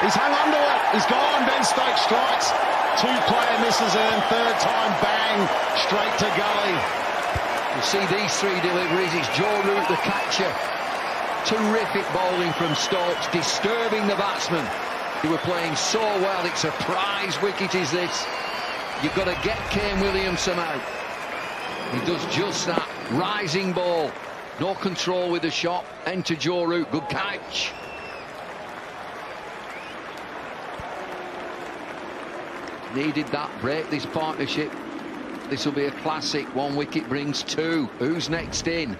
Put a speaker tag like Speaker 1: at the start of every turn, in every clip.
Speaker 1: He's hung onto it. He's gone. Ben Stokes strikes. Two-player misses and third time bang straight to gully.
Speaker 2: You see these three deliveries. It's Joe Root, the catcher. Terrific bowling from Stokes, disturbing the batsman. They were playing so well. It's a prize wicket, is this? You've got to get Kane Williamson out. He does just that. Rising ball. No control with the shot. Enter Joe Root. Good catch. Needed that break, this partnership. This will be a classic. One wicket brings two. Who's next in?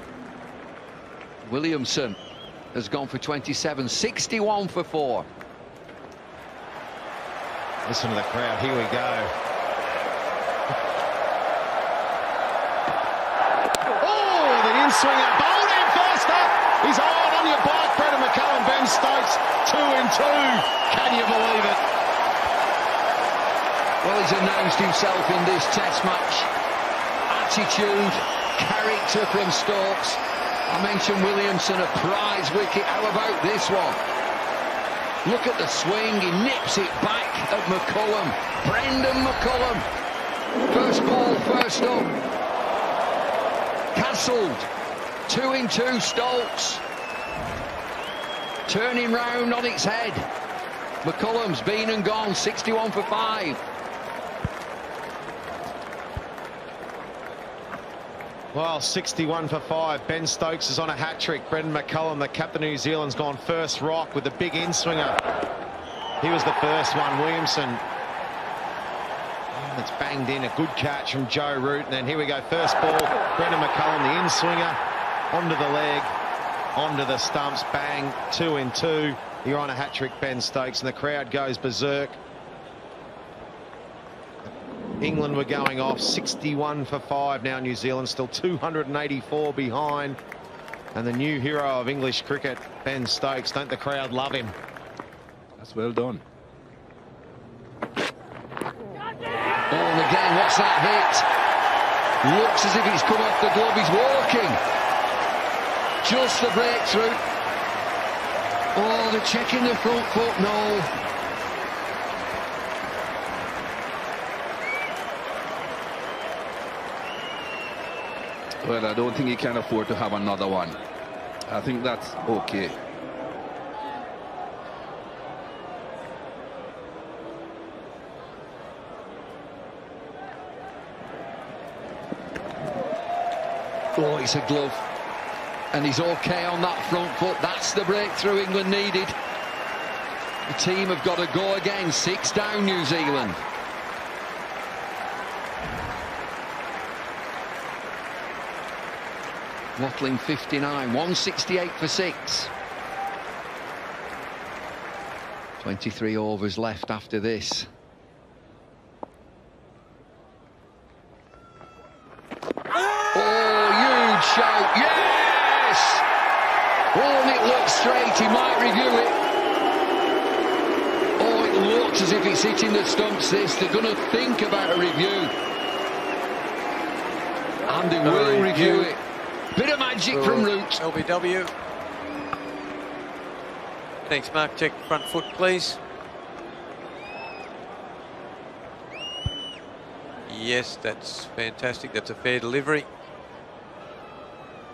Speaker 2: Williamson has gone for 27. 61 for 4.
Speaker 1: Listen to the crowd. Here we go. Oh, the in-swinger. Bowled in first up. He's hard on your bike. Brendan McCullum, Ben Stokes. 2 in 2. Can you believe it?
Speaker 2: Well, he's announced himself in this test match. Attitude, character from Stokes. I mentioned Williamson, a prize wicket. How about this one? Look at the swing. He nips it back at McCullum. Brendan McCullum. First ball, first up. Castled. 2 in 2 Stokes. Turning round on its head. McCullum's been and gone. 61 for 5.
Speaker 1: Well, 61 for 5. Ben Stokes is on a hat-trick. Brendan McCullum, the captain of New Zealand's gone first rock with the big in-swinger. He was the first one. Williamson. It's banged in. A good catch from Joe Root. And then here we go. First ball. Brendan McCullum, the in-swinger. Onto the leg. Onto the stumps. Bang. 2 in 2. You're on a hat-trick, Ben Stokes. And the crowd goes berserk. England were going off 61 for 5 now. New Zealand still 284 behind. And the new hero of English cricket, Ben Stokes. Don't the crowd love him?
Speaker 3: That's well done.
Speaker 2: Oh, and again, what's that hit? Looks as if he's come off the glove. He's walking. Just the breakthrough. Oh, they're checking the front foot. No.
Speaker 3: Well, I don't think he can afford to have another one. I think that's okay.
Speaker 2: Oh, it's a glove. And he's okay on that front foot. That's the breakthrough England needed. The team have got to go again. 6 down, New Zealand. Watling 59, 168 for 6. 23 overs left after this. Oh, huge shout, yes! Oh, and it looks straight, he might review it. Oh, it looks as if it's hitting the stumps, this. They're going to think about a review. And they will review it. Bit of magic from Root.
Speaker 4: LBW. Thanks, Mark. Check front foot, please. Yes, that's fantastic. That's a fair delivery.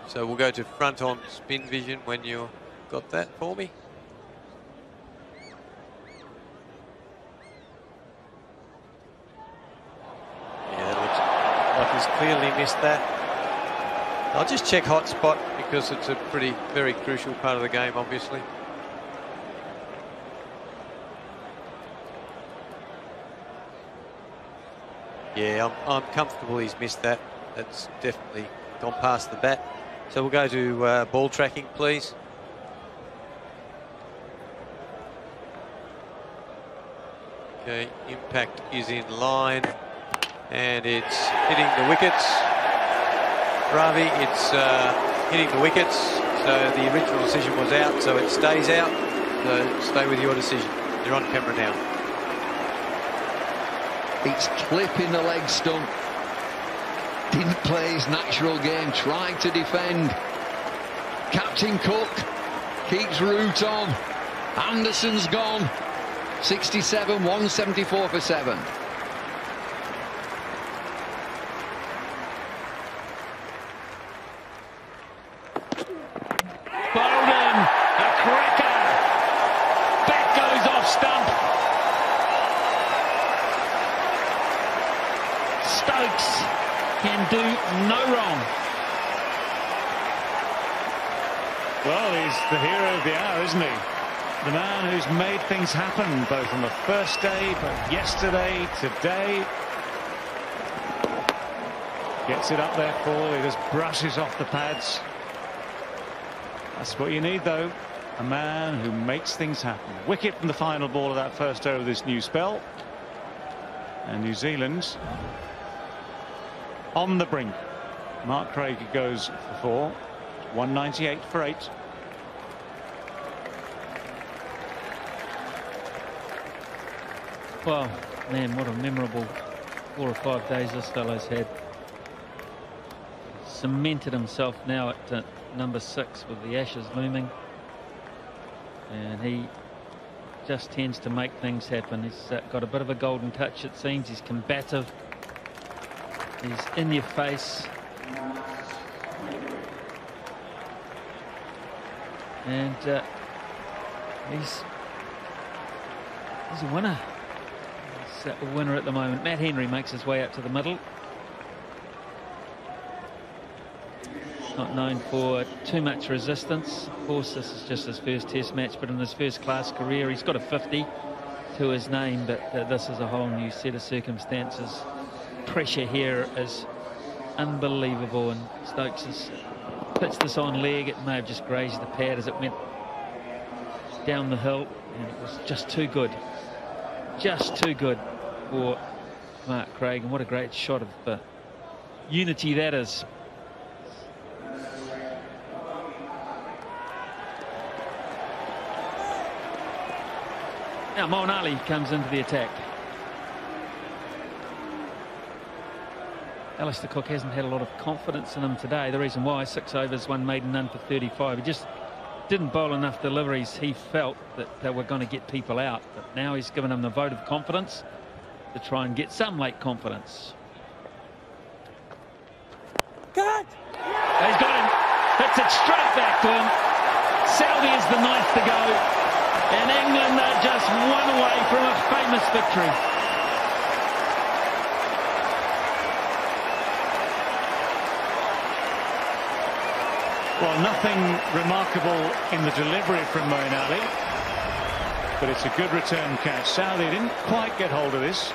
Speaker 4: So we'll go to front on spin vision when you've got that for me. Yeah, that looks like he's clearly missed that. I'll just check hot spot because it's a very crucial part of the game, obviously. Yeah, I'm comfortable he's missed that. That's definitely gone past the bat. So we'll go to ball tracking, please. Okay, impact is in line and it's hitting the wickets. Ravi, it's hitting the wickets, so the original decision was out, so it stays out. So stay with your decision. You're on camera now.
Speaker 2: It's clipping the leg stump. Didn't play his natural game, tried to defend. Captain Cook keeps Root on. Anderson's gone. 67, 174 for 7.
Speaker 5: Bowden, a cracker. Back goes off stump. Stokes can do no wrong. Well, he's the hero of the hour, isn't he? The man who's made things happen both on the first day, but yesterday, today. Gets it up there, Paul. He just brushes off the pads. That's what you need, though. A man who makes things happen. Wicket from the final ball of that first over this new spell. And New Zealand on the brink. Mark Craig goes for 4. 198 for 8.
Speaker 6: Well, man, what a memorable 4 or 5 days this fellow's had. Cemented himself now at number 6 with the Ashes looming. And he just tends to make things happen. He's got a bit of a golden touch, it seems. He's combative. He's in your face. And he's a winner. He's a winner at the moment. Matt Henry makes his way up to the middle. Not known for too much resistance. Of course, this is just his first test match, but in his first class career, he's got a 50 to his name, but this is a whole new set of circumstances. Pressure here is unbelievable, and Stokes has pitched this on leg. It may have just grazed the pad as it went down the hill, and it was just too good. Just too good for Mark Craig, and what a great shot of unity that is. Now Moeen Ali comes into the attack. Alistair Cook hasn't had a lot of confidence in him today. The reason why, 6 overs, 1 maiden, none for 35. He just didn't bowl enough deliveries. He felt that they were going to get people out, but now he's given them the vote of confidence to try and get some late confidence.
Speaker 5: Cut!
Speaker 6: He's got him. Hits it straight back to him. Southee is the 9th to go. And England are just 1 away from a famous victory.
Speaker 5: Well, nothing remarkable in the delivery from Moeen Ali, but it's a good return catch. Southee didn't quite get hold of this.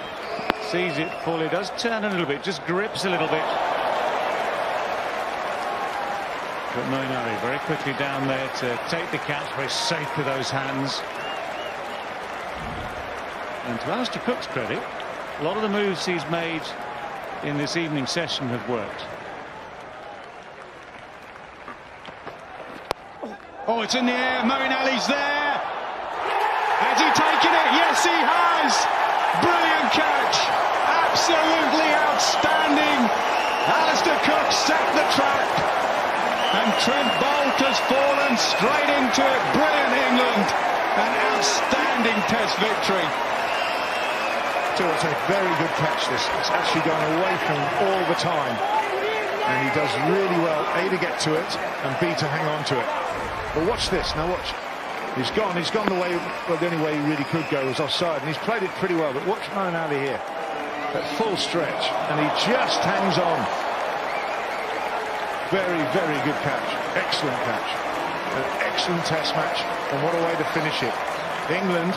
Speaker 5: Sees it fully, does turn a little bit, just grips a little bit. But Moeen Ali very quickly down there to take the catch, very safe with those hands. And to Alistair Cook's credit, a lot of the moves he's made in this evening session have worked.
Speaker 3: Oh, it's in the air. Moeen Ali's there. Has he taken it? Yes, he has. Brilliant catch. Absolutely outstanding. Alistair Cook set the trap. And Trent Boult has fallen straight into it. Brilliant England. An outstanding test victory.
Speaker 7: So it's a very good catch, this. It's actually gone away from him all the time. And he does really well, A, to get to it, and B, to hang on to it. But watch this, now watch. He's gone the way, well, the only way he really could go was offside, and he's played it pretty well. But watch Moeen Ali here, at full stretch, and he just hangs on. Very, very good catch. Excellent catch. An excellent test match, and what a way to finish it. England,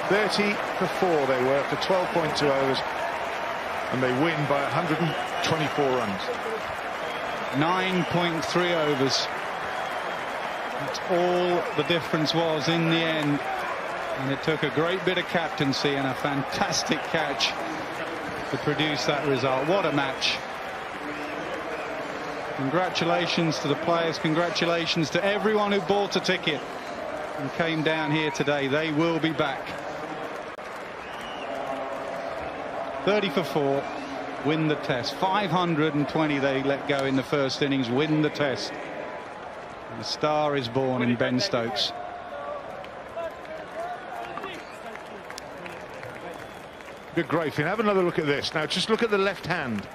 Speaker 7: 30 for 4 they were after 12.2 overs, and they win by 124 runs.
Speaker 3: 9.3 overs. That's all the difference was in the end. And it took a great bit of captaincy and a fantastic catch to produce that result. What a match. Congratulations to the players. Congratulations to everyone who bought a ticket and came down here today. They will be back. 30 for 4. Win the test. 520 they let go in the first innings. Win the test. The star is born in Ben Stokes.
Speaker 7: Good Grafin. Have another look at this. Now, just look at the left hand.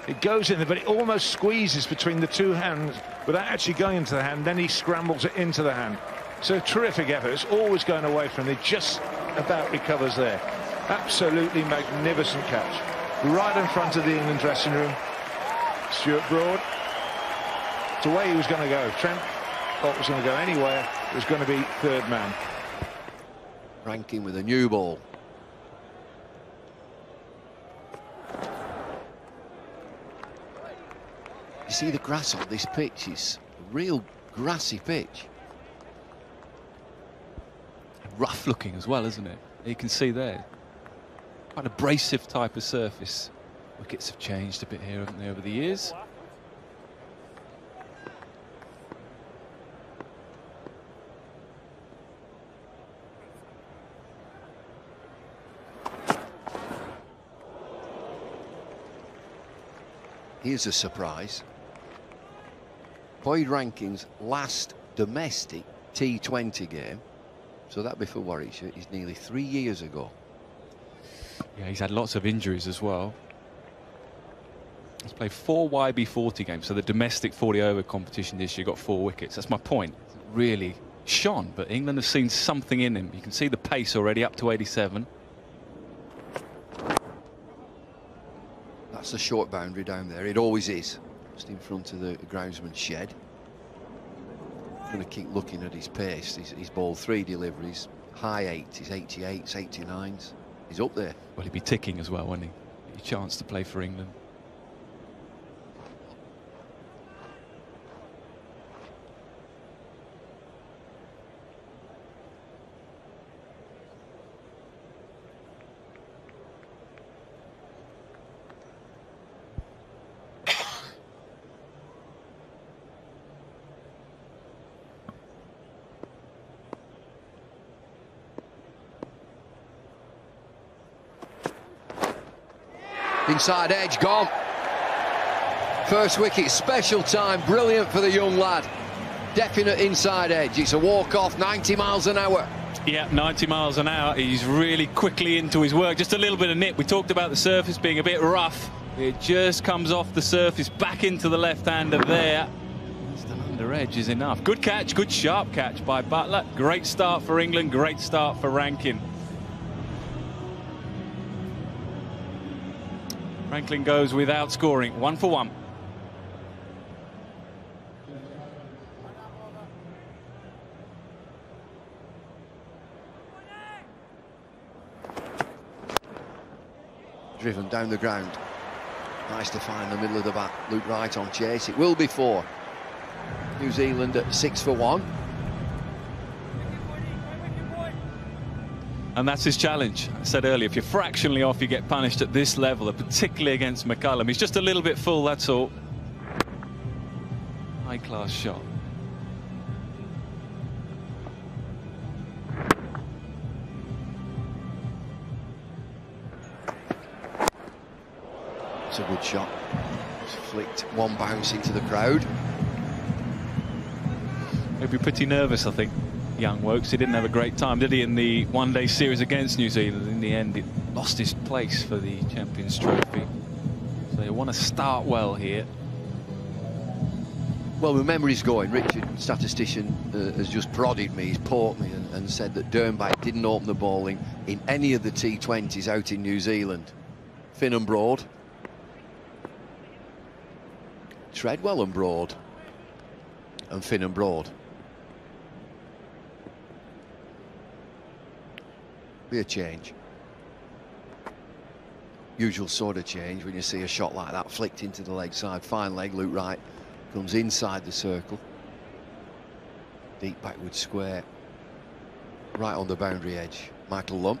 Speaker 7: It goes in there, but it almost squeezes between the two hands without actually going into the hand. Then he scrambles it into the hand. So terrific effort. It's always going away from him. He just about recovers there. Absolutely magnificent catch. Right in front of the England dressing room. Stuart Broad. It's the way he was going to go. Trent thought was going to go anywhere. It was going to be third man.
Speaker 2: Rankin with a new ball. You see the grass on this pitch, it's a real grassy pitch.
Speaker 8: Rough looking as well, isn't it? You can see there. Quite an abrasive type of surface. Wickets have changed a bit here, haven't they, over the years?
Speaker 2: Here's a surprise. Boyd Rankin's last domestic T20 game, so that'd be for Warwickshire, is nearly 3 years ago.
Speaker 8: Yeah, he's had lots of injuries as well. He's played 4 YB40 games, so the domestic 40-over competition this year got 4 wickets. That's my point. Really shone, but England have seen something in him. You can see the pace already up to 87.
Speaker 2: That's a short boundary down there. It always is. Just in front of the groundsman's shed. Going to keep looking at his pace. He's bowled 3 deliveries, high 80s, 88s, 89s. He's up there.
Speaker 8: Well, he'd be ticking as well, wouldn't he? A chance to play for England.
Speaker 2: Inside edge, gone. First wicket, special time, brilliant for the young lad. Definite inside edge. It's a walk-off, 90 miles an hour.
Speaker 8: Yeah, 90 miles an hour. He's really quickly into his work. Just a little bit of nip. We talked about the surface being a bit rough. It just comes off the surface, back into the left-hander there. Just an under edge is enough. Good catch, good sharp catch by Buttler. Great start for England, great start for Rankin. Franklin goes without scoring, 1 for 1.
Speaker 2: Driven down the ground. Nice to find the middle of the bat. Luke Wright on chase. It will be 4. New Zealand at 6 for 1.
Speaker 8: And that's his challenge. I said earlier, if you're fractionally off, you get punished at this level, particularly against McCullum. He's just a little bit full, that's all. High-class shot.
Speaker 2: It's a good shot. It's flicked one bounce into the crowd.
Speaker 8: He'll be pretty nervous, I think. Young Wokes, he didn't have a great time, did he, in the one-day series against New Zealand? In the end, he lost his place for the Champions Trophy. So they want to start well here.
Speaker 2: Well, remember he's going. Richard, statistician, has just prodded me, he's poked me and said that Dernbach didn't open the bowling in any of the T20s out in New Zealand. Finn and Broad. Treadwell and Broad. And Finn and Broad. Be a change. Usual sort of change when you see a shot like that flicked into the leg side. Fine leg, Luke Wright comes inside the circle. Deep backward square. Right on the boundary edge. Michael Lump.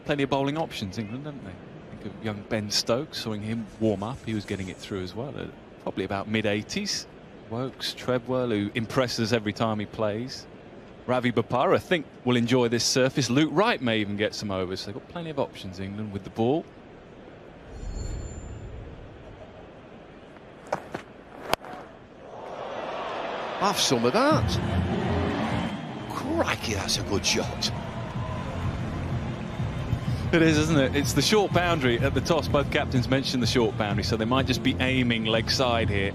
Speaker 8: Plenty of bowling options, England, haven't they? Think of young Ben Stokes, seeing him warm up. He was getting it through as well, probably about mid-80s. Wokes, Treadwell, who impresses every time he plays. Ravi Bopara, I think, will enjoy this surface. Luke Wright may even get some overs. They've got plenty of options, England, with the ball.
Speaker 2: Have some of that. Crikey, that's a good shot.
Speaker 8: It is, isn't it? It's the short boundary at the toss. Both captains mentioned the short boundary, so they might just be aiming leg side here.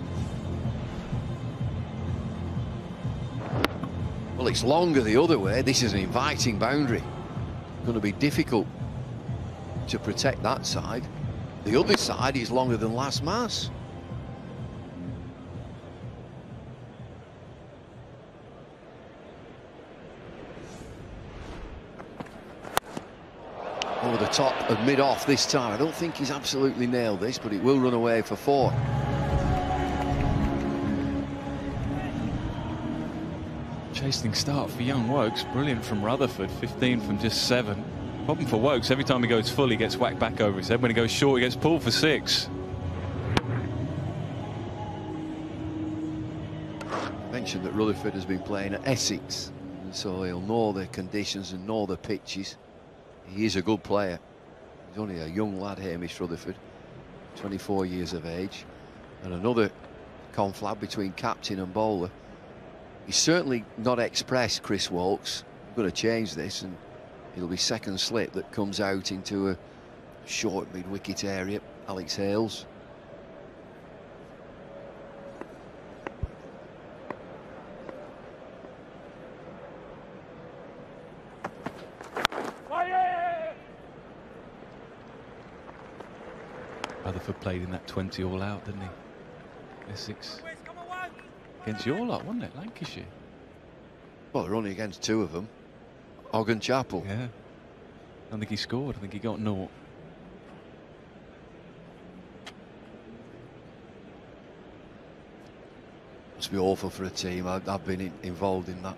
Speaker 2: Well, it's longer the other way. This is an inviting boundary. Going to be difficult to protect that side. The other side is longer than last Mass. Over the top of mid-off this time. I don't think he's absolutely nailed this, but it will run away for 4.
Speaker 8: Chasing start for young Wokes. Brilliant from Rutherford. 15 from just 7. Problem for Wokes, every time he goes full, he gets whacked back over his head. When he goes short, he gets pulled for 6.
Speaker 2: Mentioned that Rutherford has been playing at Essex, so he'll know the conditions and know the pitches. He is a good player. He's only a young lad, Hamish Rutherford, 24 years of age. And another conflab between captain and bowler. He's certainly not expressed, Chris Wokes. I'm going to change this, and it'll be second slip that comes out into a short mid-wicket area. Alex Hales.
Speaker 8: Rutherford played in that 20 all out, didn't he? Essex. Against your lot, wasn't it? Lancashire.
Speaker 2: Well, they're only against 2 of them. Ogden Chapel.
Speaker 8: Yeah. I don't think he scored. I think he got 0.
Speaker 2: Must be awful for a team. I've been involved in that.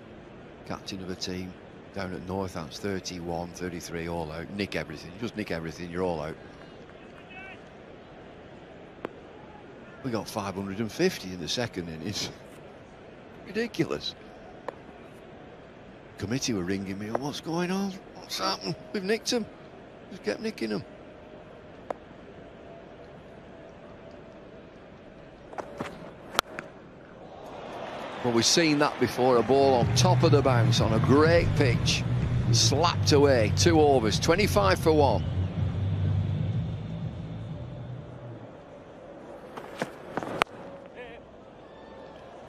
Speaker 2: Captain of a team down at Northants, 31, 33 all out. Nick everything. You just nick everything, you're all out. We got 550 in the second innings. Ridiculous. Committee were ringing me. What's going on? What's happened? We've nicked them. Just kept nicking them. Well, we've seen that before. A ball on top of the bounce on a great pitch. Slapped away. 2 overs. 25 for 1.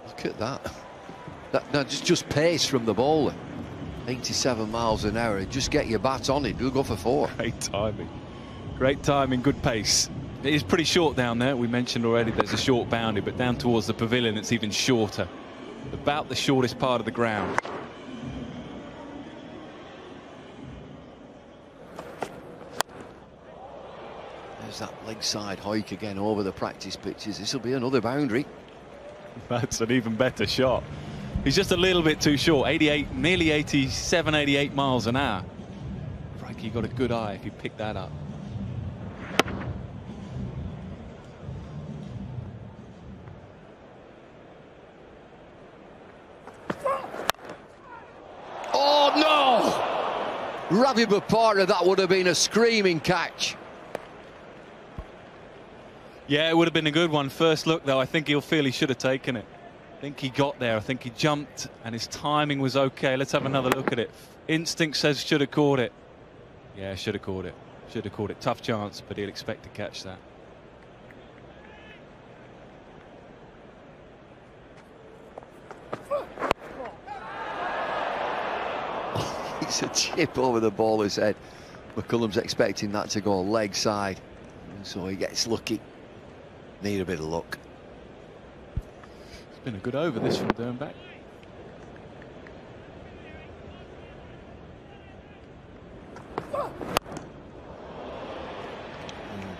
Speaker 2: Look at that. That's just pace from the bowler. 87 miles an hour. Just get your bat on it. We'll go for 4.
Speaker 8: Great timing. Great timing, good pace. It is pretty short down there. We mentioned already there's a short boundary, but down towards the pavilion it's even shorter. About the shortest part of the ground.
Speaker 2: There's that leg side hoik again over the practice pitches. This will be another boundary.
Speaker 8: That's an even better shot. He's just a little bit too short. 88, nearly 87, 88 miles an hour. Frankie got a good eye if he picked that up.
Speaker 2: Oh no! Ravi Bopara, that would have been a screaming catch.
Speaker 8: Yeah, it would have been a good one. First look, though, I think he'll feel he should have taken it. I think he got there. I think he jumped and his timing was okay. Let's have another look at it. Instinct says should have caught it. Yeah, should have caught it. Should have caught it. Tough chance, but he'll expect to catch that.
Speaker 2: It's a chip over the bowler's head. McCullum's expecting that to go leg side. And so he gets lucky. Need a bit of luck.
Speaker 8: It's been a good over this from Dernbach.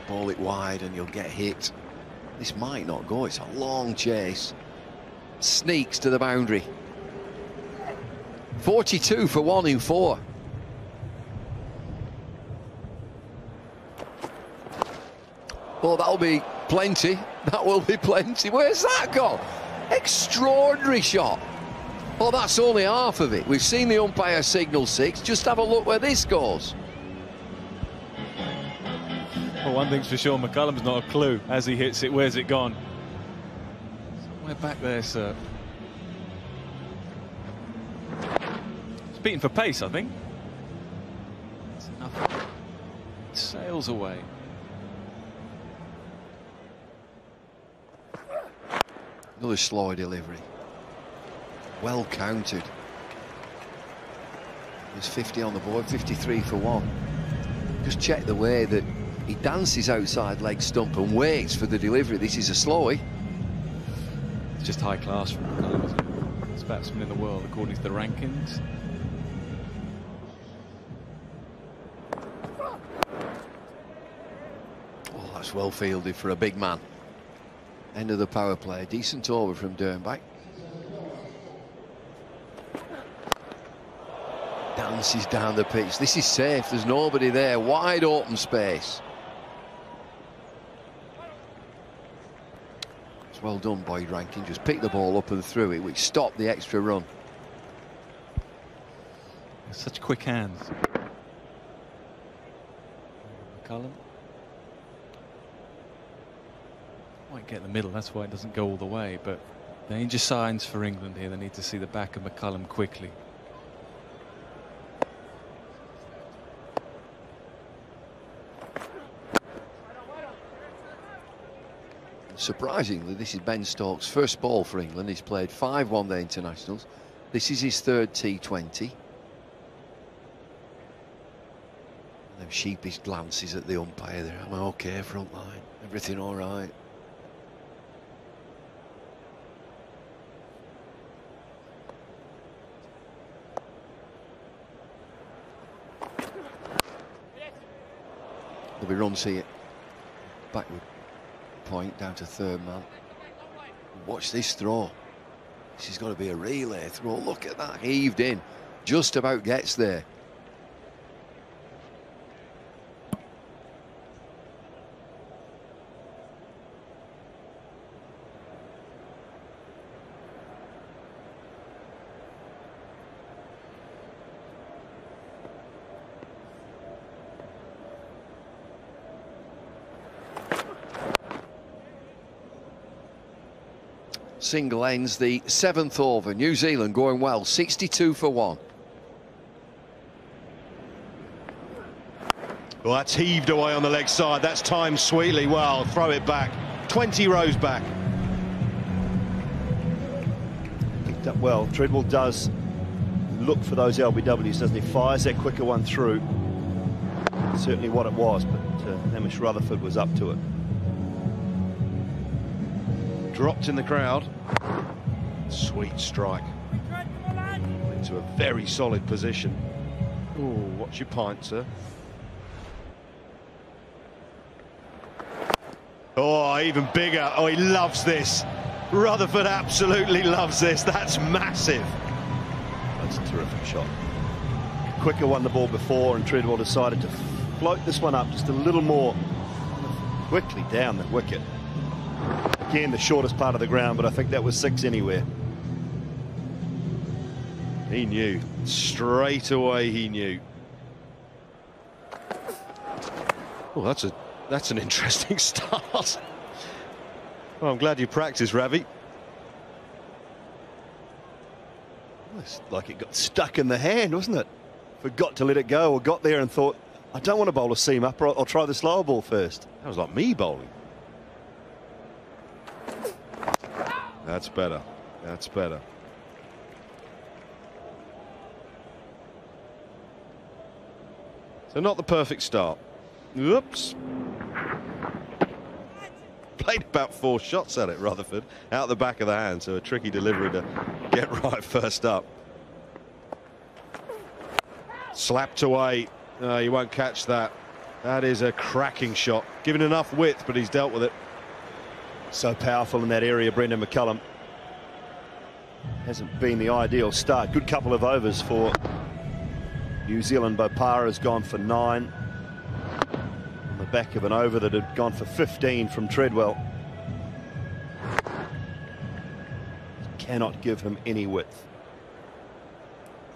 Speaker 2: Ball it wide and you'll get hit. This might not go. It's a long chase. Sneaks to the boundary. 42 for 1 in 4. Well, that'll be plenty. That will be plenty. Where's that gone? Extraordinary shot. Well, that's only half of it. We've seen the umpire signal 6. Just have a look where this goes.
Speaker 8: Well, one thing's for sure, McCullum's not a clue. As he hits it, where's it gone? Somewhere back there, sir. competing for pace, I think. That's enough. It sails away.
Speaker 2: Another slow delivery. Well counted. There's 50 on the board, 53 for 1. Just check the way that he dances outside leg stump and waits for the delivery. This is a slowie.
Speaker 8: It's just high class from McCullum, isn't it? Best batsman in the world according to the rankings.
Speaker 2: Oh, that's well fielded for a big man. End of the power play. Decent over from Dernbach. Dances down the pitch. This is safe. There's nobody there. Wide open space. It's well done, Boyd Rankin. Just picked the ball up and threw it, which stopped the extra run.
Speaker 8: Such quick hands. McCullum. Might get in the middle, that's why it doesn't go all the way, but danger signs for England here. They need to see the back of McCullum quickly.
Speaker 2: Surprisingly, this is Ben Stokes' first ball for England. He's played 5 one-day internationals. This is his 3rd T20. Them sheepish glances at the umpire there. I'm okay, front line. Everything all right. There'll be runs here. Backward point down to 3rd man. Watch this throw. This has got to be a relay throw. Look at that, heaved in. Just about gets there. Single ends the 7th over. New Zealand going well, 62 for 1.
Speaker 1: Well, that's heaved away on the leg side. That's timed sweetly. Well, throw it back. 20 rows back.
Speaker 9: Picked up well. Treadwell does look for those LBWs, doesn't he? Fires that quicker one through. Certainly what it was, but Hamish Rutherford was up to it.
Speaker 1: Dropped in the crowd. Sweet strike. Into a very solid position. Oh, watch your pint, sir. Oh, even bigger. Oh, he loves this. Rutherford absolutely loves this. That's massive.
Speaker 9: That's a terrific shot. Quicker won the ball before, and Treadwell decided to float this one up just a little more quickly down the wicket. Again, the shortest part of the ground, but I think that was 6 anywhere.
Speaker 1: He knew. Straight away he knew. Oh, that's an interesting start. Well, I'm glad you practiced, Ravi.
Speaker 9: It's like it got stuck in the hand, wasn't it? Forgot to let it go, or got there and thought, I don't want to bowl a seam up, or I'll try the slower ball first.
Speaker 1: That was like me bowling. That's better. That's better. So not the perfect start. Oops. Played about 4 shots at it, Rutherford. Out the back of the hand, so a tricky delivery to get right first up. Slapped away. No, you won't catch that. That is a cracking shot. Given enough width, but he's dealt with it.
Speaker 9: So powerful in that area, Brendan McCullum. Hasn't been the ideal start. Good couple of overs for New Zealand. Bopara has gone for 9 on the back of an over that had gone for 15 from Treadwell. Cannot give him any width.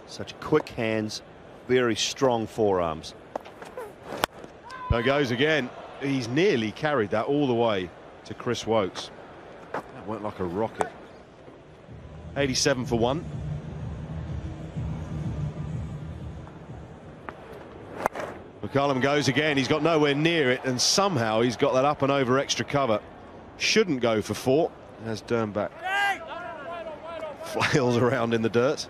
Speaker 9: Such quick hands, very strong forearms.
Speaker 1: There goes again. He's nearly carried that all the way to Chris Wokes. That went like a rocket. 87 for 1. McCullum goes again. He's got nowhere near it, and somehow he's got that up and over extra cover. Shouldn't go for 4 as Dernbach flails around in the dirt.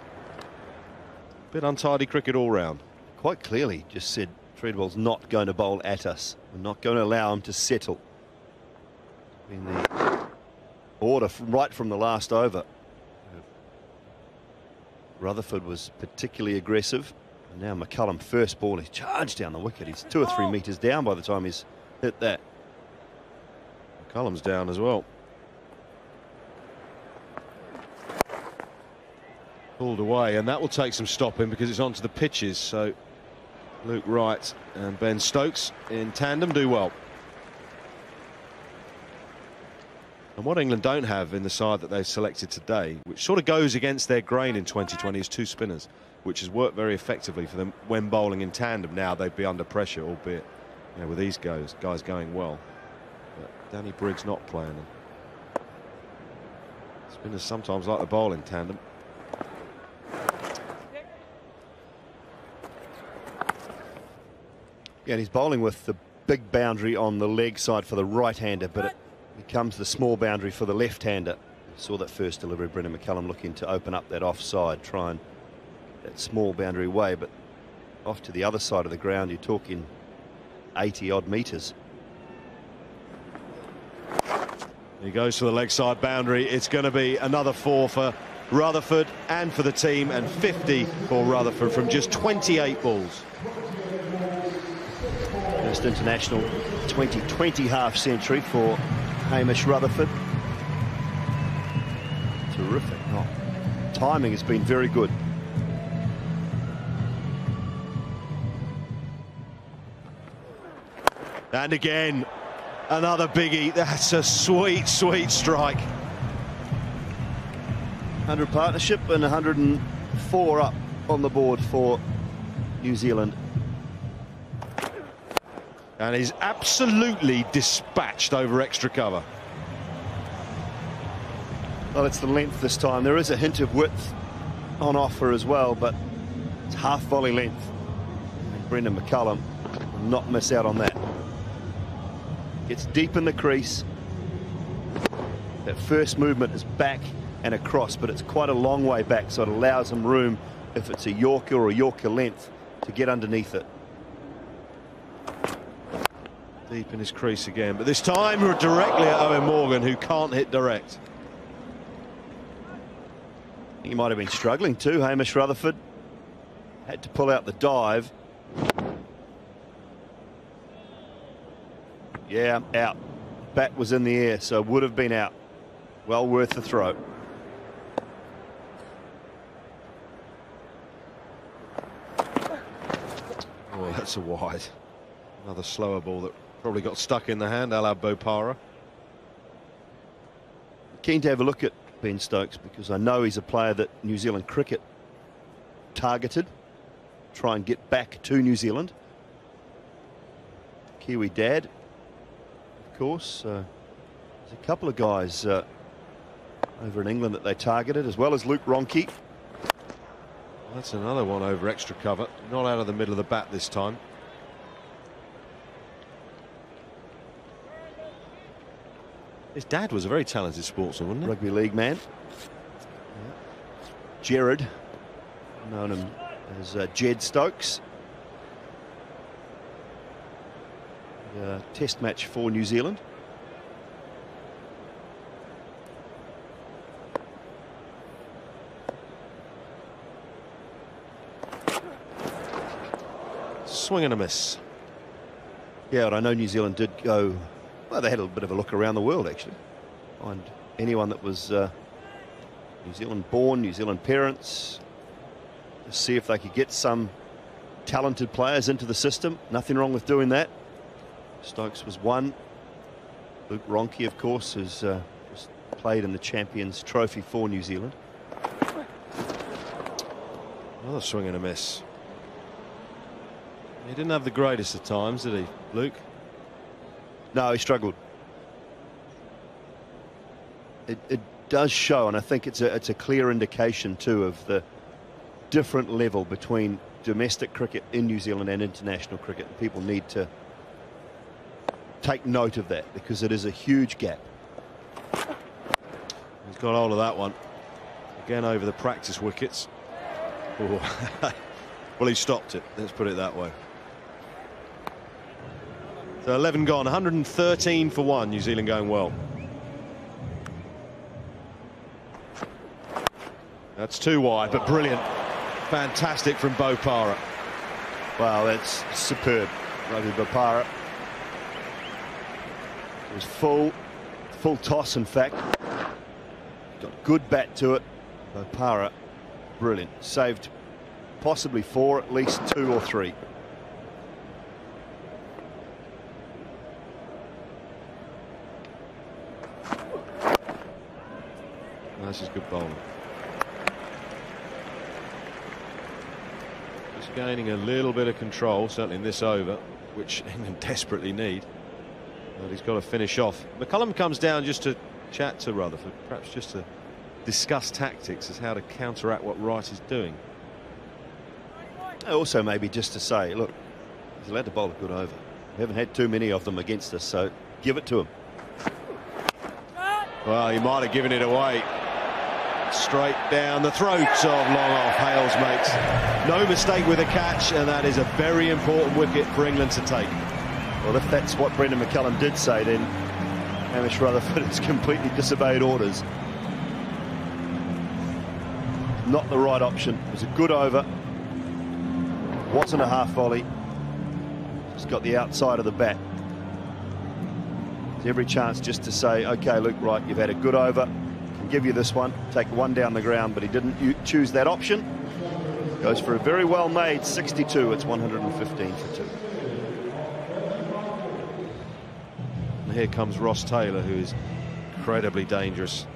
Speaker 1: Bit untidy cricket all round.
Speaker 9: Quite clearly just said Treadwell's not going to bowl at us. We're not going to allow him to settle. In the order right from the last over. Rutherford was particularly aggressive. And now McCullum, first ball, he's charged down the wicket. He's 2 or 3 metres down by the time he's hit that.
Speaker 1: McCullum's down as well. Pulled away, and that will take some stopping because it's onto the pitches. So Luke Wright and Ben Stokes in tandem do well. And what England don't have in the side that they've selected today, which sort of goes against their grain in 2020, is 2 spinners, which has worked very effectively for them when bowling in tandem. Now they'd be under pressure, albeit, you know, with these guys going well. But Danny Briggs not playing them. Spinners sometimes like the bowl in tandem.
Speaker 9: Yeah, and he's bowling with the big boundary on the leg side for the right-hander, but it becomes the small boundary for the left-hander. Saw that first delivery, Brendan McCullum looking to open up that offside, try and that small boundary away, but off to the other side of the ground, you're talking 80-odd metres.
Speaker 1: He goes for the leg side boundary. It's going to be another 4 for Rutherford and for the team, and 50 for Rutherford from just 28 balls.
Speaker 9: First international 2020 half-century for Hamish Rutherford. Terrific. Oh, timing has been very good.
Speaker 1: And again, another biggie. That's a sweet, sweet strike.
Speaker 9: 100 partnership and 104 up on the board for New Zealand.
Speaker 1: And he's absolutely dispatched over extra cover.
Speaker 9: Well, it's the length this time. There is a hint of width on offer as well, but it's half volley length. And Brendan McCullum will not miss out on that. Gets deep in the crease. That first movement is back and across, but it's quite a long way back, so it allows him room, if it's a Yorker or a Yorker length, to get underneath it.
Speaker 1: Deep in his crease again, but this time directly at Owen Morgan, who can't hit direct.
Speaker 9: He might have been struggling too, Hamish Rutherford. Had to pull out the dive. Yeah, out. Bat was in the air, so would have been out. Well worth the throw.
Speaker 1: Oh, that's a wide. Another slower ball that probably got stuck in the hand, a la Bopara.
Speaker 9: Keen to have a look at Ben Stokes, because I know he's a player that New Zealand cricket targeted. Try and get back to New Zealand. Kiwi dad, of course. There's a couple of guys over in England that they targeted, as well as Luke Ronke.
Speaker 1: That's another one over extra cover. Not out of the middle of the bat this time. His dad was a very talented sportsman, wasn't he?
Speaker 9: Rugby league man. Jared, known him as Jed Stokes. Test match for New Zealand.
Speaker 1: Swing and a miss.
Speaker 9: Yeah, and I know New Zealand did go, well, they had a bit of a look around the world, actually. Find anyone that was New Zealand born, New Zealand parents, to see if they could get some talented players into the system. Nothing wrong with doing that. Stokes was one. Luke Ronke, of course, has played in the Champions Trophy for New Zealand.
Speaker 1: Another swing and a miss. He didn't have the greatest of times, did he, Luke?
Speaker 9: No, he struggled. It does show, and I think it's a clear indication too of the different level between domestic cricket in New Zealand and international cricket. People need to take note of that because it is a huge gap.
Speaker 1: He's got hold of that one. Again over the practice wickets. Oh. Well, he stopped it. Let's put it that way. So 11 gone, 113 for 1. New Zealand going well. That's too wide, but brilliant. Fantastic from Bopara.
Speaker 9: Wow, that's superb. Ravi Bopara. It was full toss, in fact. Got good bat to it. Bopara, brilliant. Saved possibly 4, at least 2 or 3.
Speaker 1: This is good bowling. Just gaining a little bit of control, certainly in this over, which England desperately need. But he's got to finish off. McCullum comes down just to chat to Rutherford, perhaps just to discuss tactics as how to counteract what Wright is doing.
Speaker 9: Also maybe just to say, look, he's allowed to bowl a good over. We haven't had too many of them against us, so give it to him.
Speaker 1: Well, he might have given it away. Straight down the throat of long off. Hales makes no mistake with a catch, and that is a very important wicket for England to take.
Speaker 9: Well, if that's what Brendan McCullum did say, then Hamish Rutherford has completely disobeyed orders. Not the right option. It was a good over. Wasn't a half volley. Just got the outside of the bat. There's every chance just to say, okay, Luke Wright, you've had a good over. Can give you this one. Take one down the ground, but he didn't choose that option. Goes for a very well made 62. It's 115 for 2.
Speaker 1: And here comes Ross Taylor, who is incredibly dangerous.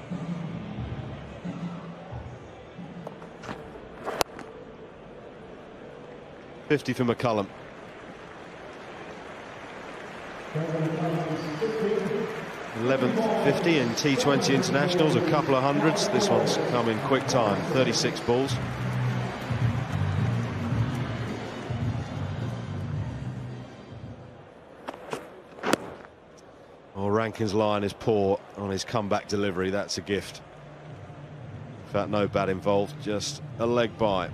Speaker 1: .50 for McCullum. 11th 50 in T20 internationals, a couple of hundreds. This one's come in quick time, 36 balls. Well, Rankin's line is poor on his comeback delivery. That's a gift. In fact, no bat involved, just a leg by.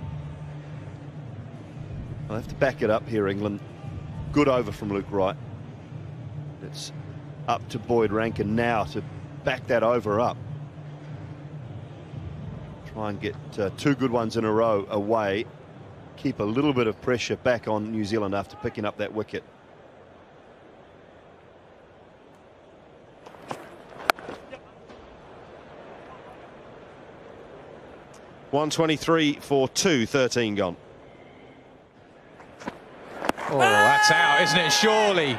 Speaker 9: I'll have to back it up here, England. Good over from Luke Wright. It's up to Boyd Rankin now to back that over up. Try and get 2 good ones in a row away. Keep a little bit of pressure back on New Zealand after picking up that wicket.
Speaker 1: .123 for 2, 13 gone.
Speaker 8: Oh, that's out, isn't it? Surely.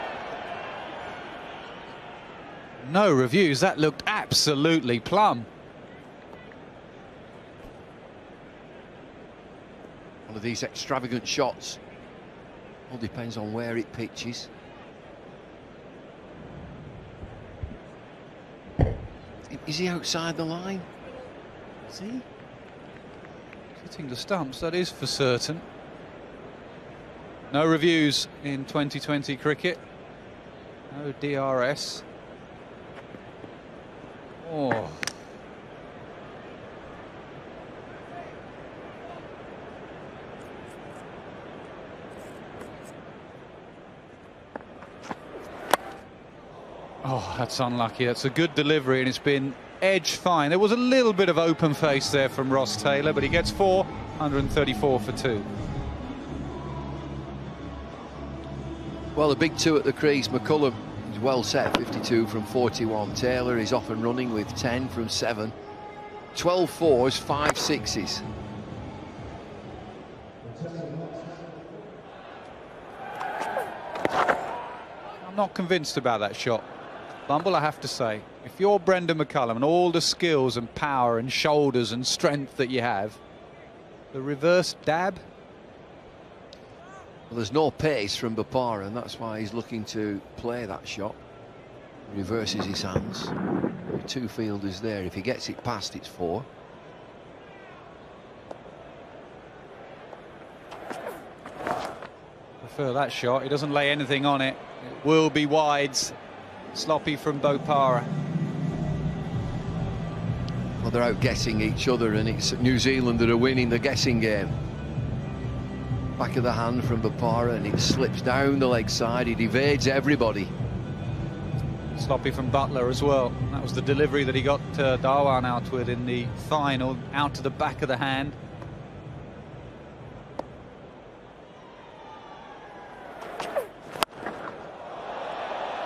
Speaker 8: No reviews. That looked absolutely plumb.
Speaker 2: One of these extravagant shots. All depends on where it pitches. Is he outside the line? Is he?
Speaker 8: Hitting the stumps, that is for certain. No reviews in 2020 cricket. No DRS. Oh. Oh, that's unlucky. That's a good delivery, and it's been edge fine. There was a little bit of open face there from Ross Taylor, but he gets 4, 134 for 2.
Speaker 2: Well, the big 2 at the crease. McCullum is well set, 52 from 41. Taylor is off and running with 10 from 7. 12 fours, 5 sixes.
Speaker 8: I'm not convinced about that shot, Bumble, I have to say. If you're Brendan McCullum and all the skills and power and shoulders and strength that you have, the reverse dab.
Speaker 2: Well, there's no pace from Bopara, and that's why he's looking to play that shot. Reverses his hands. 2 fielders there. If he gets it past, it's 4.
Speaker 3: prefer that shot. He doesn't lay anything on it. It will be wides. Sloppy from Bopara.
Speaker 2: Well, they're outguessing each other, and it's New Zealand that are winning the guessing game. Back of the hand from Bopara, and it slips down the leg side. It evades everybody.
Speaker 3: Sloppy from Butler as well. That was the delivery that he got Dhawan out with in the final, out to the back of the hand.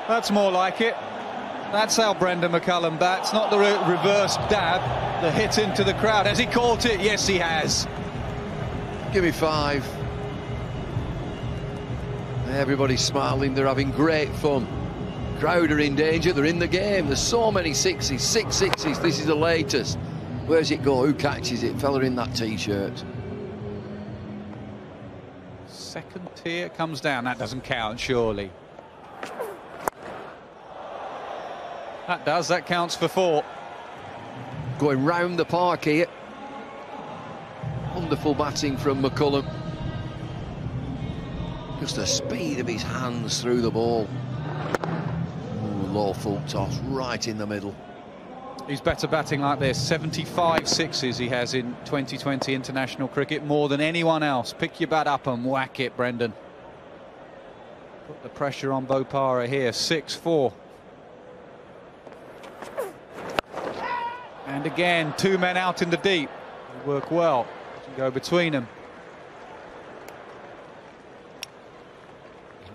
Speaker 3: That's more like it. That's how Brendan McCullum bats, not the reverse dab, the hit into the crowd. Has he caught it? Yes, he has.
Speaker 2: Give me 5. Everybody's smiling, they're having great fun. Crowd are in danger, they're in the game. There's so many sixes, 6 sixes. This is the latest. Where's it go? Who catches it? Fella in that t-shirt.
Speaker 3: Second tier comes down. That doesn't count, surely. That does. That counts for 4.
Speaker 2: Going round the park here. Wonderful batting from McCullum. Just the speed of his hands through the ball. Ooh, low full toss right in the middle.
Speaker 3: He's better batting like this. 75 sixes he has in 2020 international cricket, more than anyone else. Pick your bat up and whack it, Brendan. Put the pressure on Bopara here. 6-4. And again, 2 men out in the deep. They work well. Doesn't go between them.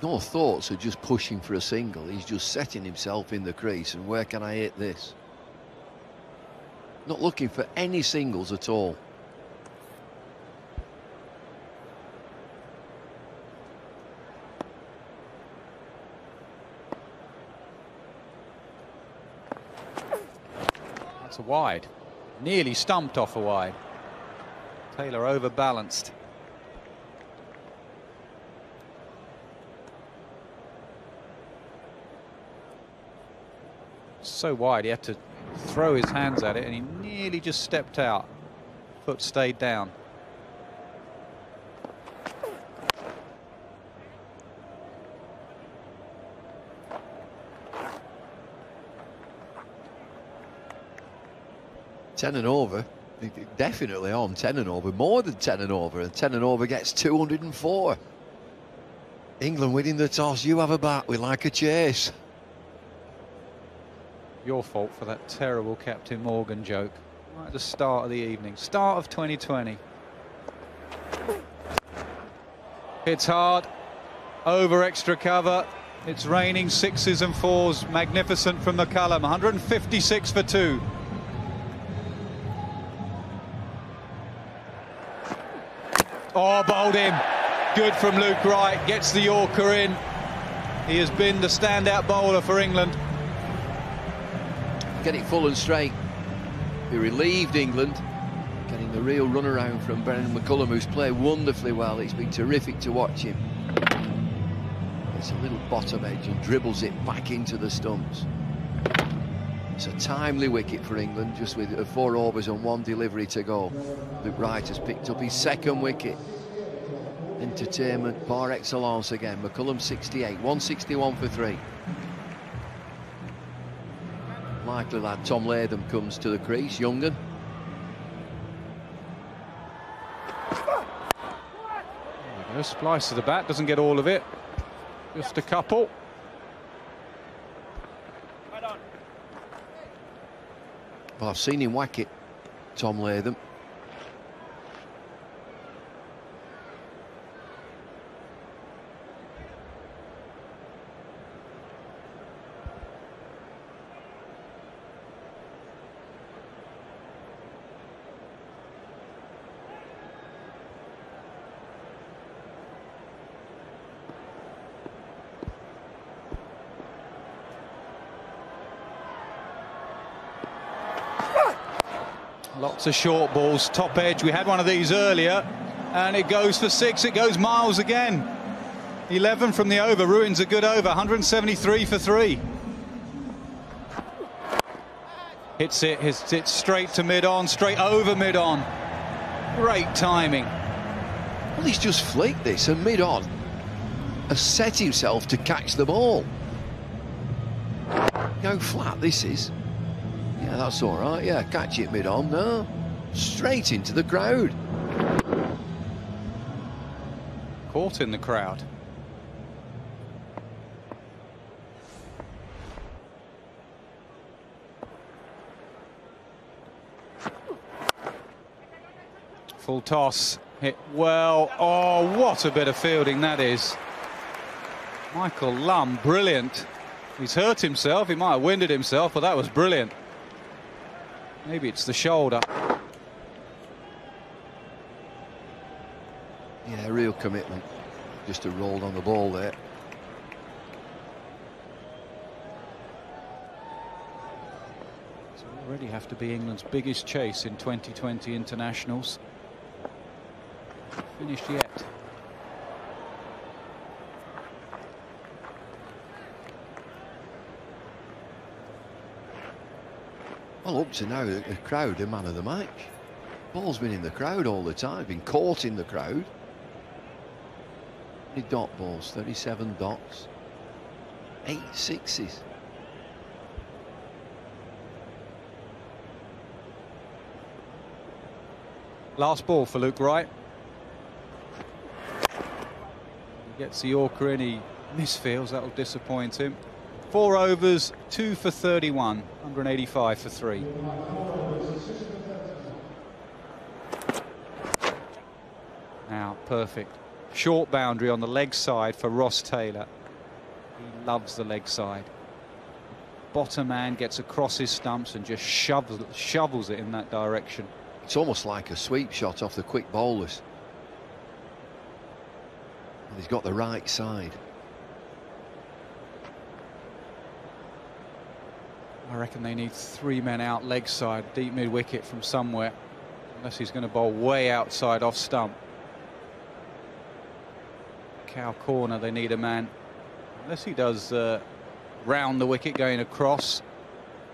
Speaker 2: No thoughts of just pushing for a single. He's just setting himself in the crease, and where can I hit this? Not looking for any singles at all.
Speaker 3: That's a wide. Nearly stumped off a wide. Taylor overbalanced. So wide, he had to throw his hands at it, and he nearly just stepped out. Foot stayed down.
Speaker 2: Ten and over, definitely on 10 and over, more than 10 and over, and 10 and over gets 204. England winning the toss. You have a bat, we like a chase.
Speaker 3: Your fault for that terrible Captain Morgan joke right at the start of the evening, start of 2020. Hits hard, over extra cover. It's raining 6s and 4s. Magnificent from McCullum. 156 for 2. Oh, bowled him. Good from Luke Wright. Gets the Yorker in. He has been the standout bowler for England.
Speaker 2: Get it full and straight. He relieved England, getting the real run around from Brendan McCullum, who's played wonderfully well. It's been terrific to watch him. It's a little bottom edge and dribbles it back into the stumps. It's a timely wicket for England, just with 4 overs and 1 delivery to go. Luke Wright has picked up his 2nd wicket. Entertainment par excellence again. McCullum 68, 161 for 3. Likely lad Tom Latham comes to the crease. Youngan.
Speaker 3: There we go. Splice to the bat. Doesn't get all of it. Just a couple.
Speaker 2: Well, I've seen him whack it, Tom Latham.
Speaker 3: Lots of short balls, top edge. We had one of these earlier, and it goes for 6. It goes miles again. 11 from the over. Ruins a good over. 173 for 3. Hits it straight to mid-on, straight over mid-on. Great timing.
Speaker 2: Well, he's just flaked this and mid-on. has set himself to catch the ball. Go flat, this is. Yeah, that's all right. Yeah, catch it mid-on. No, straight into the crowd.
Speaker 8: Caught in the crowd. Full toss, hit well. Oh, what a bit of fielding that is. Michael Lum, brilliant. He's hurt himself, he might have winded himself, but that was brilliant. Maybe it's the shoulder.
Speaker 2: Yeah, real commitment. Just a roll on the ball there.
Speaker 8: So already have to be England's biggest chase in 2020 internationals. Finished yet.
Speaker 2: Well, up to now, the crowd are man of the match. Ball's been in the crowd all the time, been caught in the crowd. Any dot balls, 37 dots, 8 sixes.
Speaker 8: Last ball for Luke Wright. He gets the Yorker in, he misfields, that'll disappoint him. 4 overs, 2 for 31, 185 for 3. Now, perfect. Short boundary on the leg side for Ross Taylor. He loves the leg side. Bottom man gets across his stumps and just shovels it in that direction.
Speaker 2: It's almost like a sweep shot off the quick bowlers. And he's got the right side.
Speaker 8: I reckon they need 3 men out leg side, deep mid wicket from somewhere, unless he's going to bowl way outside off stump. Cow corner, they need a man, unless he does round the wicket going across.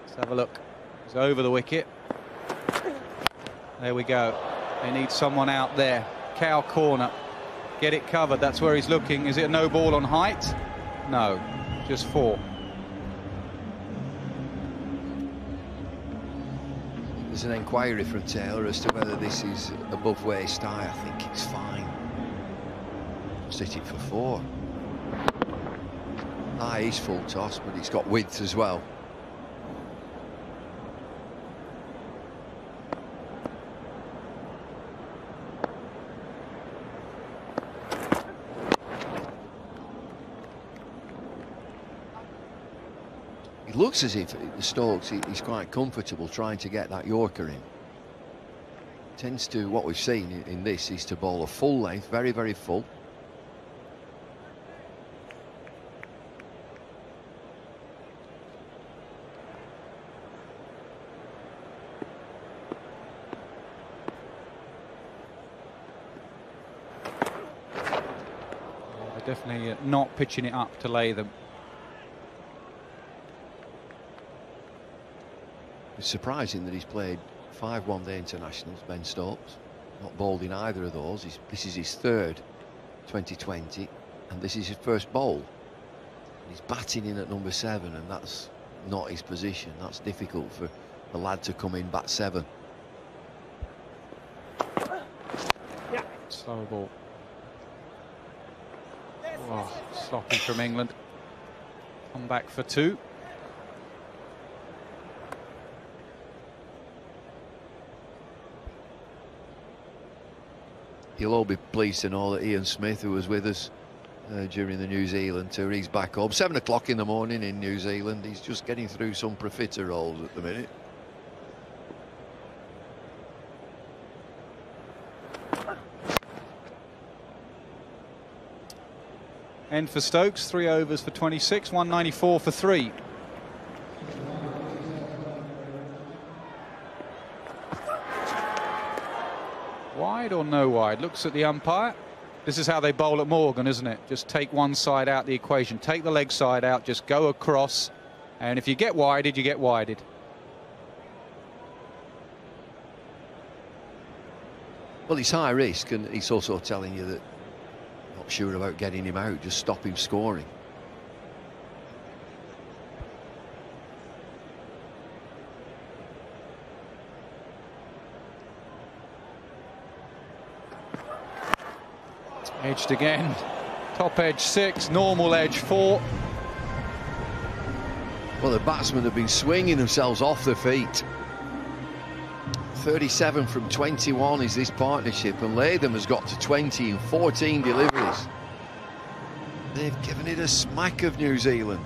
Speaker 8: Let's have a look. He's over the wicket. There we go. They need someone out there. Cow corner. Get it covered. That's where he's looking. Is it a no ball on height? No, just 4.
Speaker 2: There's an inquiry from Taylor as to whether this is above waist high. I think it's fine. Sit it for 4. He's full toss, but he's got width as well. It looks as if Stokes, he's quite comfortable trying to get that Yorker in. Tends to, what we've seen in this is to bowl a full length, very, very full.
Speaker 8: They're definitely not pitching it up to lay them.
Speaker 2: It's surprising that he's played 5 one-day internationals, Ben Stokes. Not bowled in either of those. This is his 3rd 2020, and this is his first bowl. He's batting in at number 7, and that's not his position. That's difficult for the lad to come in bat 7.
Speaker 8: Yeah. Slow ball. Oh, sloppy from England. Come back for 2.
Speaker 2: You'll all be pleased to know that Ian Smith, who was with us during the New Zealand tour, he's back home. 7 o'clock in the morning in New Zealand. He's just getting through some profiteroles at the minute.
Speaker 8: End for Stokes, 3 overs for 26, 194 for 3. Wide or no wide? Looks at the umpire. This is how they bowl at Morgan, isn't it? Just take one side out of the equation. Take the leg side out, just go across. And if you get wided, you get wided.
Speaker 2: Well, it's high risk, and he's also telling you that Not sure about getting him out, just stop him scoring.
Speaker 3: Edged again. Top edge 6, normal edge 4.
Speaker 2: Well, the batsmen have been swinging themselves off their feet. 37 from 21 is this partnership, and Latham has got to 20 in 14 deliveries. They've given it a smack of New Zealand.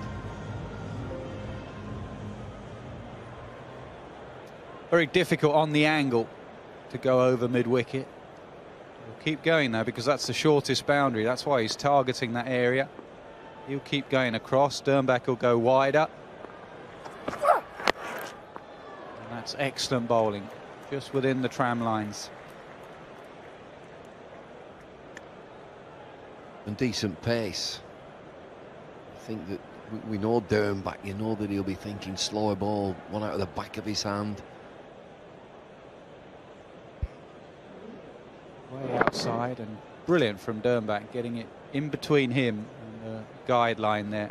Speaker 3: Very difficult on the angle to go over mid-wicket. He'll keep going now because that's the shortest boundary. That's why he's targeting that area. He'll keep going across. Dernbach will go wider. And that's excellent bowling, just within the tram lines.
Speaker 2: And decent pace. I think that we know Dernbach, you know that he'll be thinking slower ball, one out of the back of his hand.
Speaker 3: Way outside, and brilliant from Dernbach, getting it in between him and the guideline there.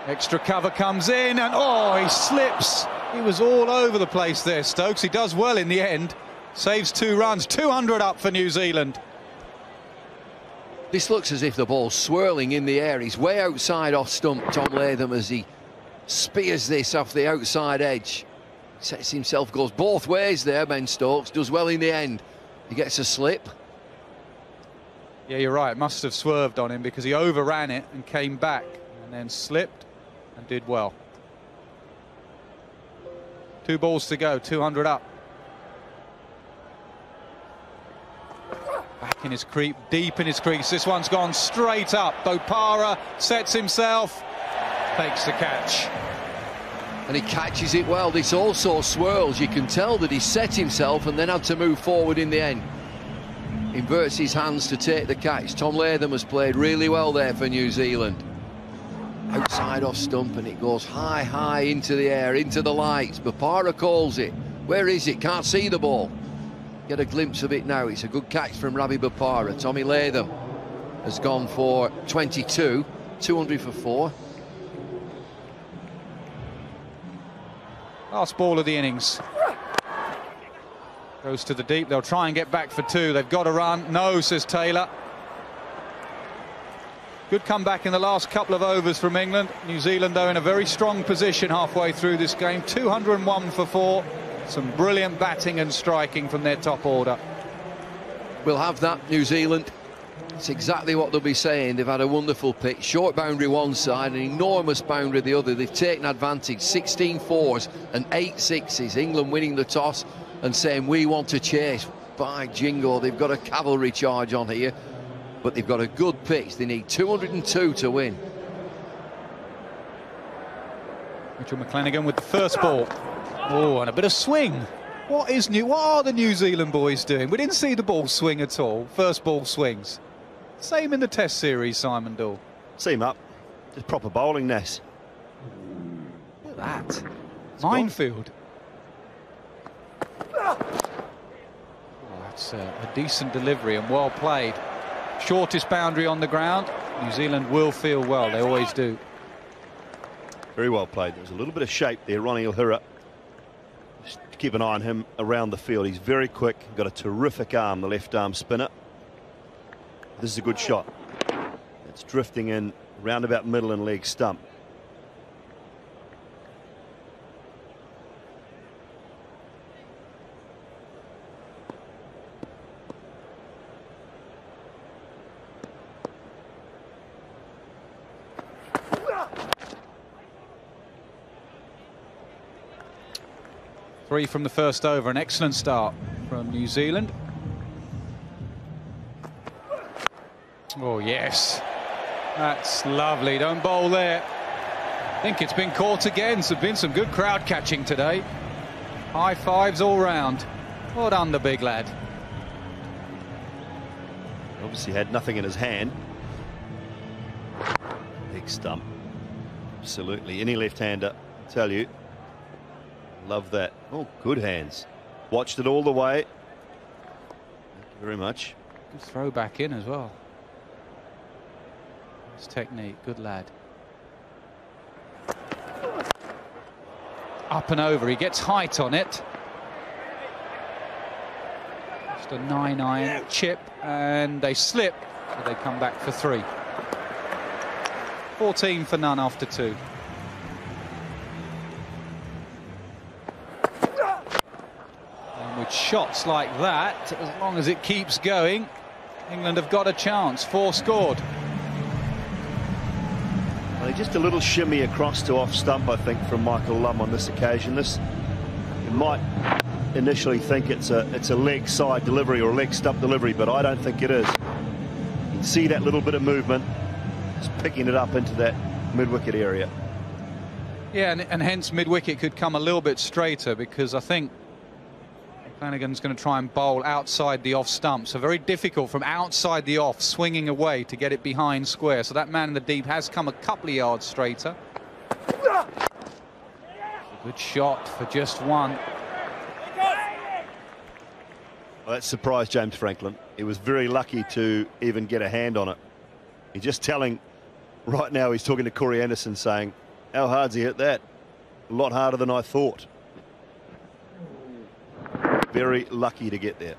Speaker 3: Extra cover comes in, and oh, he slips. He was all over the place there, Stokes. He does well in the end. Saves 2 runs, 200 up for New Zealand.
Speaker 2: This looks as if the ball's swirling in the air. He's way outside off stump, Tom Latham, as he spears this off the outside edge. Sets himself, goes both ways there, Ben Stokes. Does well in the end. He gets a slip.
Speaker 3: Yeah, you're right. Must have swerved on him because he overran it and came back and then slipped and did well. 2 balls to go, 200 up. Back in his creep, deep in his crease. This one's gone straight up. Bopara sets himself, takes the catch.
Speaker 2: And he catches it well. This also swirls. You can tell that he set himself and then had to move forward in the end. Inverts his hands to take the catch. Tom Latham has played really well there for New Zealand. Outside off stump, and it goes high, high into the air, into the lights. Bopara calls it. Where is it? Can't see the ball. Get a glimpse of it now. It's a good catch from Ravi Bopara. Tommy Latham has gone for 22, 200 for 4.
Speaker 3: Last ball of the innings. Goes to the deep. They'll try and get back for 2. They've got to run. No, says Taylor. Good comeback in the last couple of overs from England. New Zealand, though, in a very strong position halfway through this game. 201 for 4. Some brilliant batting and striking from their top order.
Speaker 2: We'll have that, New Zealand. It's exactly what they'll be saying. They've had a wonderful pitch. Short boundary one side, an enormous boundary the other. They've taken advantage. 16 fours and 8 sixes. England winning the toss and saying, we want to chase. By jingo, they've got a cavalry charge on here. But they've got a good pitch. They need 202 to win.
Speaker 3: Mitchell McClenaghan with the first ball. Oh, and a bit of swing. What are the New Zealand boys doing? We didn't see the ball swing at all. First ball swings. Same in the Test series, Simon Dool.
Speaker 9: Seam up. Just proper bowling, Ness.
Speaker 3: Look at that. Minefield. Oh, that's a decent delivery and well played. Shortest boundary on the ground. New Zealand will feel well. They always do.
Speaker 9: Very well played. There's a little bit of shape there. Ronnie O'Hara. Just keep an eye on him around the field. He's very quick. Got a terrific arm, the left arm spinner. This is a good shot. It's drifting in round about middle and leg stump.
Speaker 3: Three from the first over, an excellent start from New Zealand. Oh, yes. That's lovely. Don't bowl there. I think it's been caught again. There's been some good crowd catching today. High fives all round. Well done, the big lad.
Speaker 9: Obviously had nothing in his hand. Big stump. Absolutely. Any left-hander, I tell you, Love that. Oh, good hands. Watched it all the way. Thank you very much.
Speaker 8: Good throw back in as well. Nice technique. Good lad. Up and over. He gets height on it. Just a 9-iron chip, and they slip, so they come back for 3. 14 for none after 2. And with shots like that, as long as it keeps going, England have got a chance. 4 scored.
Speaker 9: Well, just a little shimmy across to off stump, I think, from Michael Lum on this occasion. You might initially think it's a leg side delivery or a leg stump delivery, but I don't think it is. You can see that little bit of movement, just picking it up into that mid-wicket area.
Speaker 8: Yeah, and hence mid-wicket could come a little bit straighter, because I think Flanagan's going to try and bowl outside the off stump. So very difficult from outside the off, swinging away to get it behind square. So that man in the deep has come a couple of yards straighter. A good shot for just 1.
Speaker 9: Well, that surprised James Franklin. He was very lucky to even get a hand on it. He's just telling, right now he's talking to Corey Anderson saying, how hard's he hit that? A lot harder than I thought. Very lucky to get there.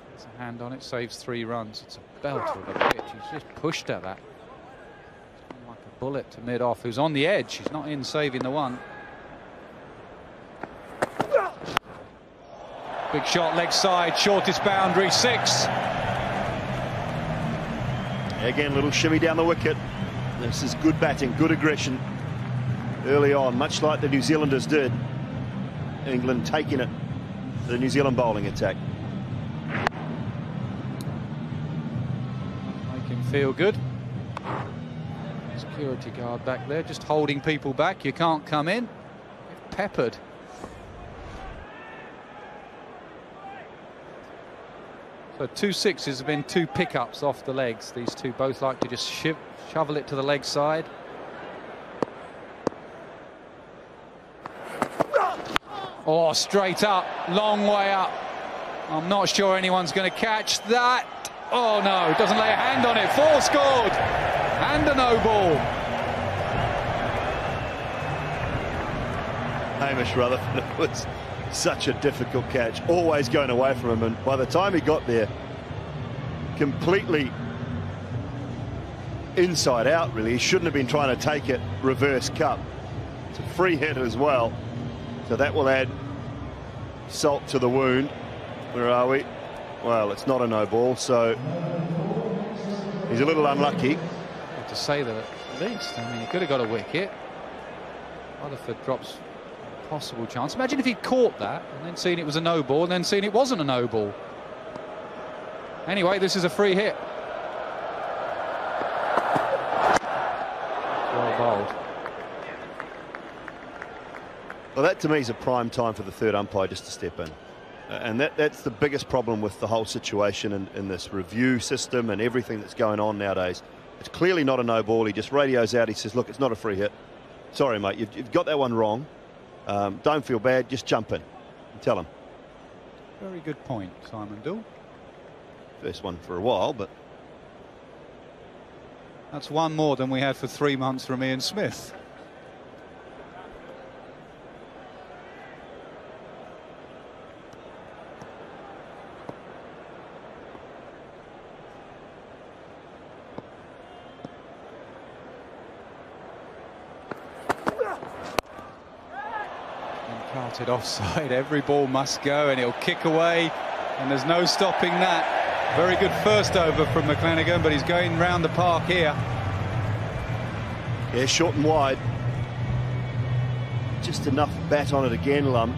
Speaker 8: There's a hand on it, saves 3 runs. It's a belter of a pitch. He's just pushed at that. Like a bullet to mid-off. Who's on the edge. He's not in saving the 1. Big shot, leg side, shortest boundary, 6.
Speaker 9: Again, little shimmy down the wicket. This is good batting, good aggression early on, much like the New Zealanders did. England taking it, the New Zealand bowling attack.
Speaker 8: Make him feel good. Security guard back there, just holding people back. You can't come in. Peppered. So 2 sixes have been 2 pickups off the legs. These two both like to just shovel it to the leg side. Oh, straight up, long way up. I'm not sure anyone's going to catch that. Oh no, doesn't lay a hand on it. 4 scored and a no ball.
Speaker 9: Hamish Rutherford, it was such a difficult catch, always going away from him, and by the time he got there, completely inside out really. He shouldn't have been trying to take it reverse cut. It's a free hit as well, so that will add salt to the wound. Where are we? Well, it's not a no ball, so he's a little unlucky.
Speaker 8: To say that at least, I mean, he could have got a wicket. Rutherford drops a possible chance. Imagine if he'd caught that and then seen it was a no ball and then seen it wasn't a no ball. Anyway, this is a free hit. Well bowled.
Speaker 9: Well, that to me is a prime time for the third umpire just to step in. And that's the biggest problem with the whole situation in this review system and everything that's going on nowadays. It's clearly not a no ball. He just radios out. He says, look, it's not a free hit. Sorry, mate, you've got that one wrong. Don't feel bad. Just jump in and tell him.
Speaker 8: Very good point, Simon Dill.
Speaker 9: First one for a while, but...
Speaker 8: That's one more than we had for 3 months from Ian Smith. Carted offside, every ball must go and he'll kick away and there's no stopping that. Very good first over from McClanagan, but he's going round the park here.
Speaker 9: Yeah, short and wide. Just enough bat on it again, Lum.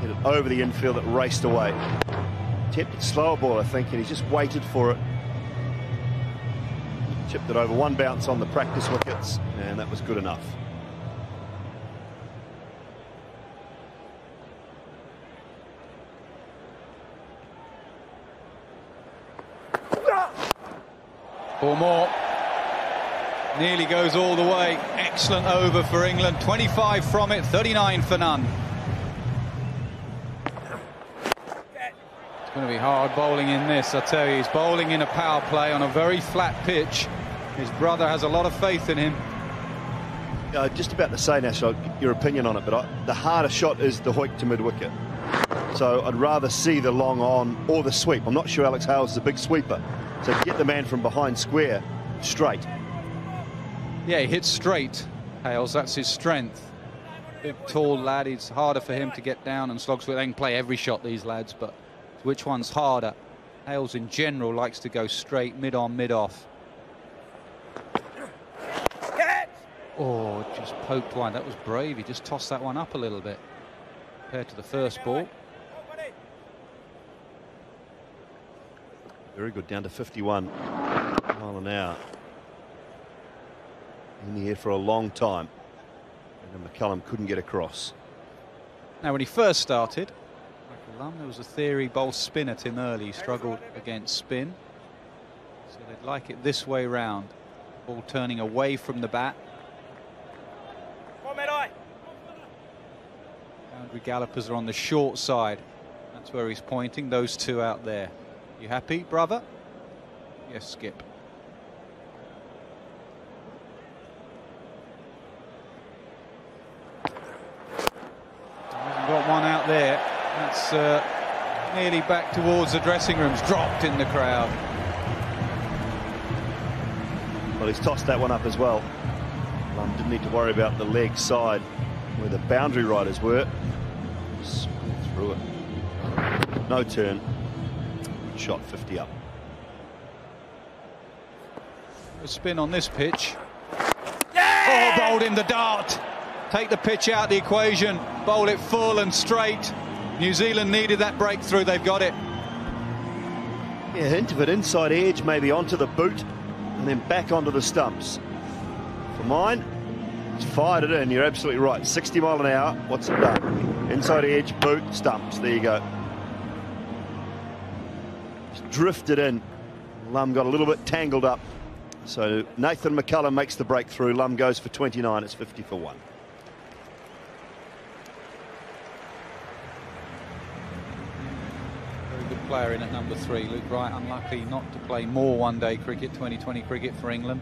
Speaker 9: Hit it over the infield, it raced away. Attempted slower ball, I think, and he's just waited for it. Chipped it over, 1 bounce on the practice wickets, and that was good enough.
Speaker 8: Or more.
Speaker 3: Nearly goes all the way. Excellent over for England. 25 from it, 39 for none. It's going to be hard bowling in this, I tell you. He's bowling in a power play on a very flat pitch. His brother has a lot of faith in him.
Speaker 9: Just about to say, Nash, your opinion on it, but the harder shot is the hoik to mid-wicket. So I'd rather see the long on or the sweep. I'm not sure Alex Hales is a big sweeper. So get the man from behind square straight.
Speaker 3: Yeah, he hits straight, Hales. That's his strength. Big, tall lad. It's harder for him to get down and slog. They can play every shot, these lads, but which one's harder? Hales, in general, likes to go straight, mid-on, mid-off. Oh, just poked wide. That was brave. He just tossed that one up a little bit compared to the first ball.
Speaker 9: Very good, down to 51 mile an hour. In the air for a long time. And then McCullum couldn't get across.
Speaker 3: Now, when he first started, there was a theory bowl spin at him early. He struggled against spin. So they'd like it this way round. Ball turning away from the bat. Boundary gallopers are on the short side. That's where he's pointing, those two out there. You happy, brother? Yes, Skip. Hasn't got one out there. That's nearly back towards the dressing rooms. Dropped in the crowd.
Speaker 9: Well, he's tossed that one up as well. Didn't need to worry about the leg side where the boundary riders were. Swung through it. No turn. Shot 50 up.
Speaker 3: A spin on this pitch. Yeah! Oh, bowled in the dart. Take the pitch out the equation. Bowl it full and straight. New Zealand needed that breakthrough. They've got it.
Speaker 9: Yeah, hint of it inside edge, maybe onto the boot, and then back onto the stumps. For mine, he's fired it in. You're absolutely right. 60 mile an hour. What's it done? Inside edge, boot, stumps. There you go. Just drifted in. Lum got a little bit tangled up. So Nathan McCullum makes the breakthrough. Lum goes for 29. It's 50 for 1.
Speaker 3: Very good player in at number 3. Luke Wright unlucky not to play more one-day cricket, 2020 cricket for England.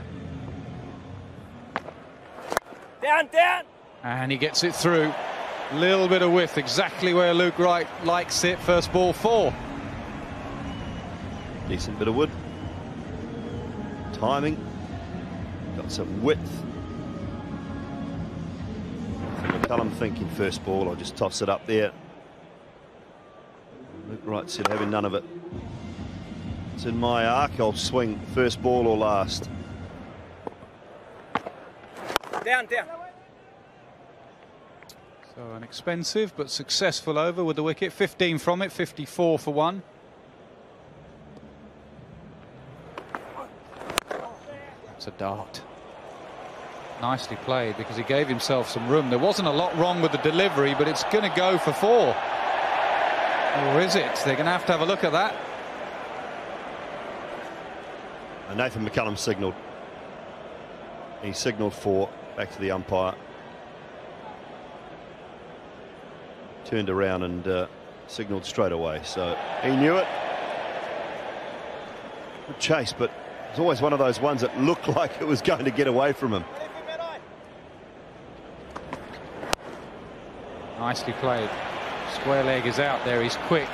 Speaker 10: Down.
Speaker 3: And he gets it through. Little bit of width, exactly where Luke Wright likes it. First ball 4.
Speaker 9: Decent bit of wood. Timing. Got some width. McCullum thinking first ball, I'll just toss it up there. Luke Wright said having none of it. It's in my arc, I'll swing first ball or last.
Speaker 10: Down.
Speaker 3: So an expensive but successful over with the wicket. 15 from it, 54 for 1. It's a dart. Nicely played because he gave himself some room. There wasn't a lot wrong with the delivery, but it's going to go for 4. Or is it? They're going to have a look at that.
Speaker 9: And Nathan McCullum signalled. He signalled 4 back to the umpire. Turned around and signalled straight away. So he knew it. Good chase, but it's always one of those ones that looked like it was going to get away from him.
Speaker 3: Nicely played. Square leg is out there. He's quick.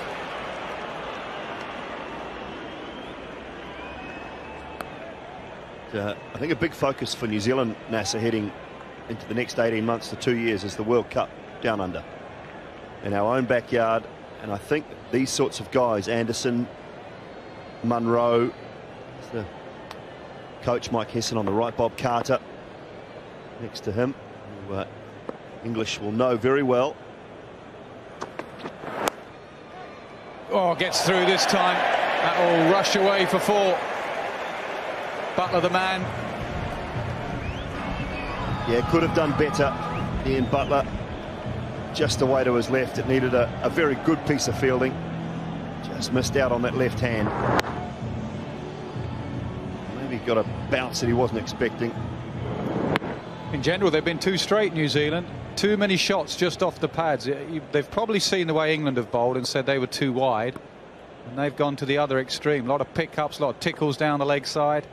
Speaker 9: I think a big focus for New Zealand, NASA, heading into the next 18 months to 2 years is the World Cup down under. In our own backyard, and I think these sorts of guys, Anderson, Munro, the coach Mike Hesson on the right, Bob Carter next to him, who English will know very well.
Speaker 3: Oh, gets through this time. That will rush away for 4. Butler the man.
Speaker 9: Yeah, could have done better. Ian Butler just away to his left. It needed a very good piece of fielding. Just missed out on that left hand. Maybe got a bounce that he wasn't expecting.
Speaker 3: In general, they've been too straight, New Zealand. Too many shots just off the pads. They've probably seen the way England have bowled and said they were too wide. And they've gone to the other extreme. A lot of pickups, a lot of tickles down the leg side.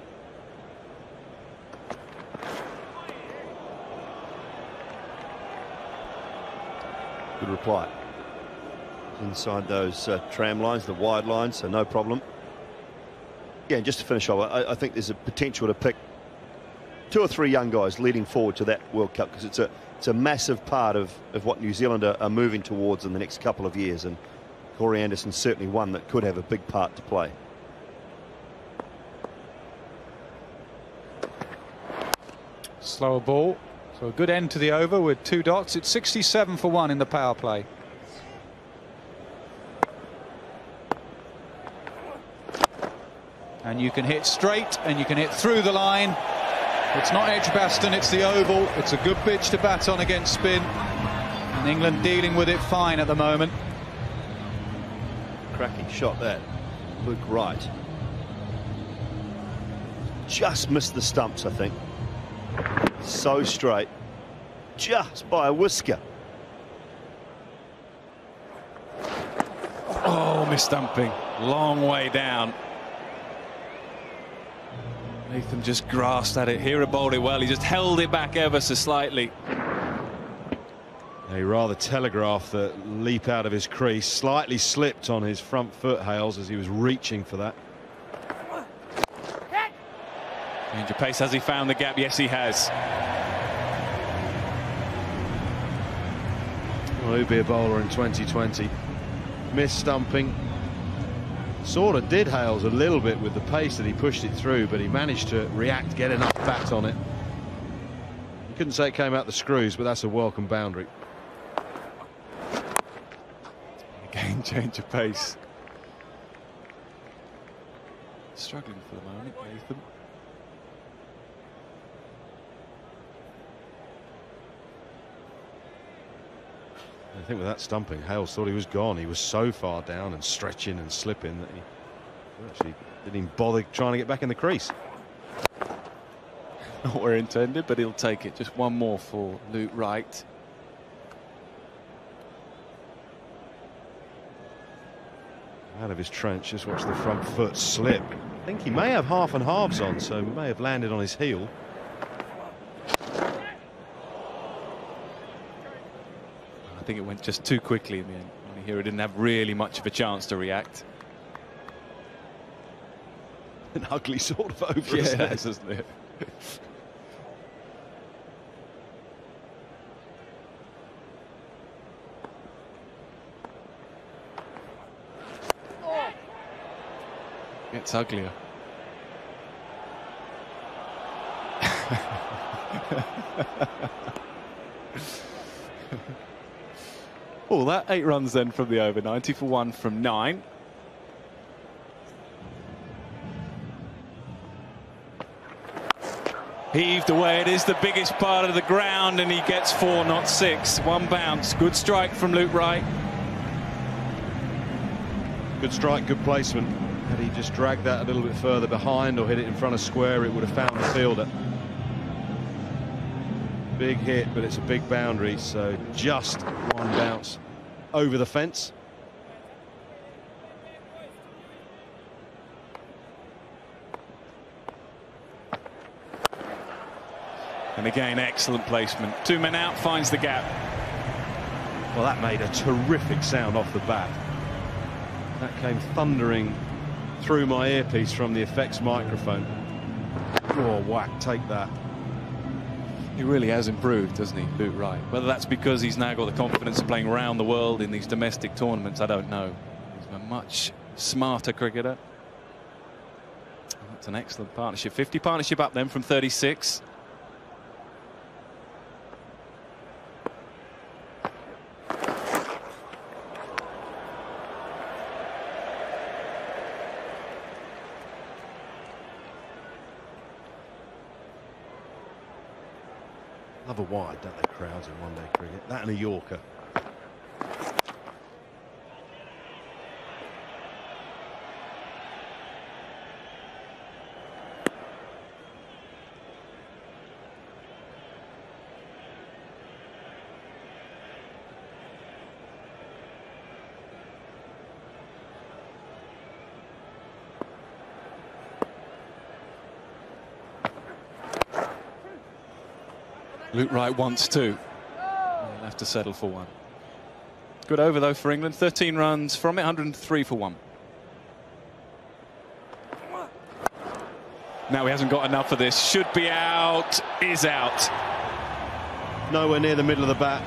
Speaker 9: Good reply. Inside those tram lines, the wide lines, so no problem. Yeah, and just to finish off, I think there's a potential to pick 2 or 3 young guys leading forward to that World Cup, because it's a massive part of what New Zealand are moving towards in the next couple of years, and Corey Anderson's certainly one that could have a big part to play.
Speaker 3: Slower ball. So a good end to the over with 2 dots. It's 67 for 1 in the power play. And you can hit straight and you can hit through the line. It's not Edgbaston, it's the oval. It's a good pitch to bat on against spin. And England dealing with it fine at the moment.
Speaker 9: Cracking shot that. Luke Wright. Just missed the stumps, I think. So straight. Just by a whisker.
Speaker 8: Oh, mis-stumping. Long way down. Nathan just grasped at it. Hera bowled it well. He just held it back ever so slightly.
Speaker 1: He rather telegraphed the leap out of his crease. Slightly slipped on his front foot, Hales, as he was reaching for that.
Speaker 8: Change of pace. Has he found the gap? Yes, he has.
Speaker 1: Well, he'd be a bowler in 2020. Missed stumping. Sort of did Hales a little bit with the pace that he pushed it through, but he managed to react, get enough bat on it. You couldn't say it came out the screws, but that's a welcome boundary.
Speaker 8: Again, change of pace. Struggling for the moment, Nathan.
Speaker 1: I think with that stumping, Hales thought he was gone. He was so far down and stretching and slipping that he actually didn't even bother trying to get back in the crease.
Speaker 8: Not where intended, but he'll take it. Just one more for Luke Wright.
Speaker 1: Out of his trench, just watch the front foot slip. I think he may have half and halves on, so he may have landed on his heel.
Speaker 8: I think it went just too quickly in the end. Hera didn't have really much of a chance to react.
Speaker 1: An ugly sort of over his head,
Speaker 8: isn't it? It's uglier. Oh, that 8 runs then from the over. 90 for 1 from 9. Heaved away. It is the biggest part of the ground, and he gets 4, not 6. 1 bounce. Good strike from Luke Wright.
Speaker 1: Good strike, good placement. Had he just dragged that a little bit further behind or hit it in front of square, it would have found the fielder. Big hit, but it's a big boundary, so just 1 bounce over the fence.
Speaker 8: And again, excellent placement. 2 men out, finds the gap.
Speaker 1: Well, that made a terrific sound off the bat. That came thundering through my earpiece from the effects microphone. Oh, whack, take that.
Speaker 8: He really has improved, doesn't he, Luke Wright? Whether that's because he's now got the confidence of playing around the world in these domestic tournaments, I don't know. He's a much smarter cricketer. That's an excellent partnership. 50 partnership up then from 36.
Speaker 1: Love a wide, don't they, crowds in one-day cricket? That and a Yorker.
Speaker 8: Luke Wright wants two. He'll have to settle for one. Good over though for England. 13 runs from it, 103 for one. Now he hasn't got enough of this. Should be out. Is out.
Speaker 9: Nowhere near the middle of the bat.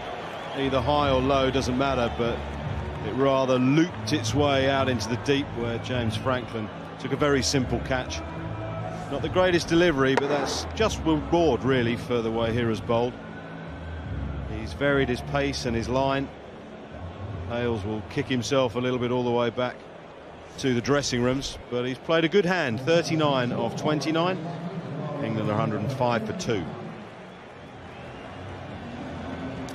Speaker 9: Either high or low, doesn't matter, but it rather looped its way out into the deep where James Franklin took a very simple catch. Not the greatest delivery, but that's just reward really for the way Hira's bowled. He's varied his pace and his line. Hales will kick himself a little bit all the way back to the dressing rooms, but he's played a good hand. 39 of 29. England are 105 for 2.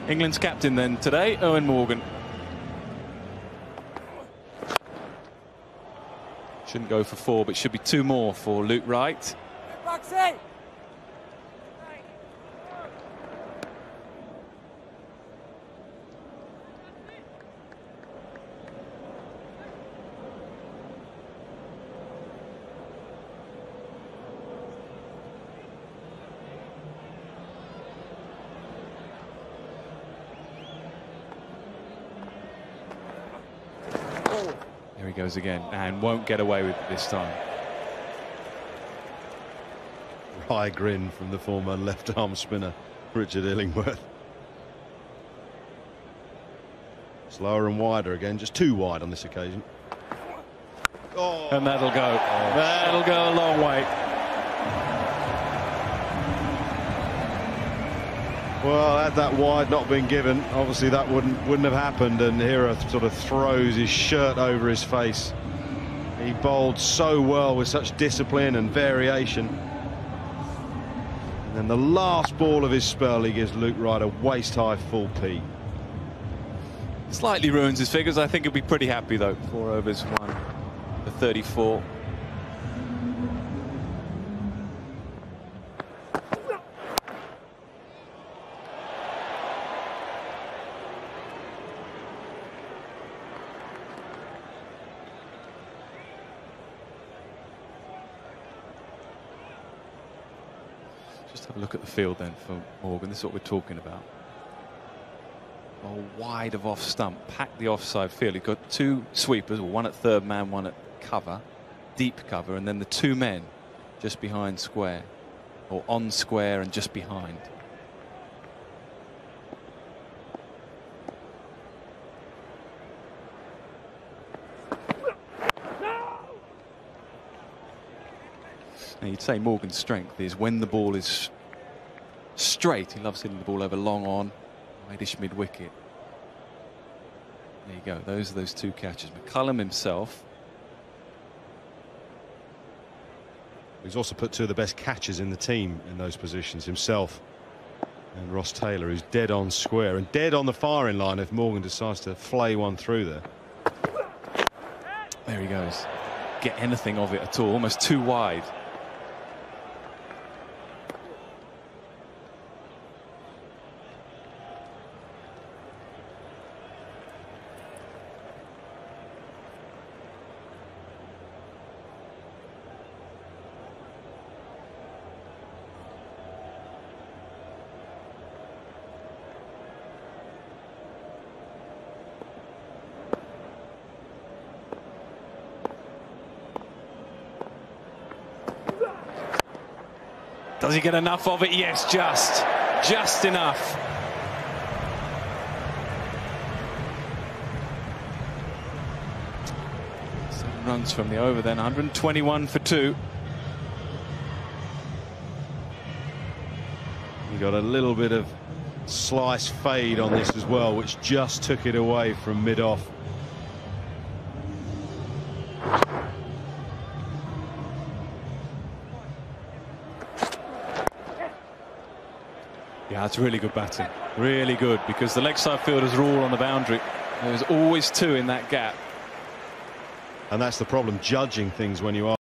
Speaker 8: England's captain then today, Owen Morgan. Shouldn't go for 4, but should be 2 more for Luke Wright. Here he goes again, and won't get away with it this time.
Speaker 9: Wry grin from the former left-arm spinner, Richard Illingworth. Slower and wider again, just too wide on this occasion. Oh.
Speaker 8: And that'll go. That'll go a long way.
Speaker 9: Well, had that wide not been given, obviously that wouldn't have happened, and Hira sort of throws his shirt over his face. He bowled so well with such discipline and variation. And then the last ball of his spell, he gives Luke Wright a waist-high full P.
Speaker 8: Slightly ruins his figures. I think he'll be pretty happy though. 4 overs, 1 for 34. Just have a look at the field then for Morgan. This is what we're talking about. Wide of off stump, pack the offside field. He's got 2 sweepers, one at third man, one at cover, deep cover, and then the 2 men just behind square, or on square and just behind. Now you'd say Morgan's strength is when the ball is straight. He loves hitting the ball over long on, wide-ish mid-wicket. There you go. Those are those 2 catches. McCullum himself.
Speaker 9: He's also put 2 of the best catches in the team in those positions himself. And Ross Taylor, who's dead on square and dead on the firing line if Morgan decides to flay one through there.
Speaker 8: There he goes. Get anything of it at all. Almost too wide. Does he get enough of it? Yes, just enough. Seven runs from the over then, 121 for 2.
Speaker 9: He got a little bit of slice fade on this as well, which just took it away from mid-off.
Speaker 8: Yeah, that's really good batting. Really good, because the leg side fielders are all on the boundary. There's always 2 in that gap.
Speaker 9: And that's the problem, judging things when you are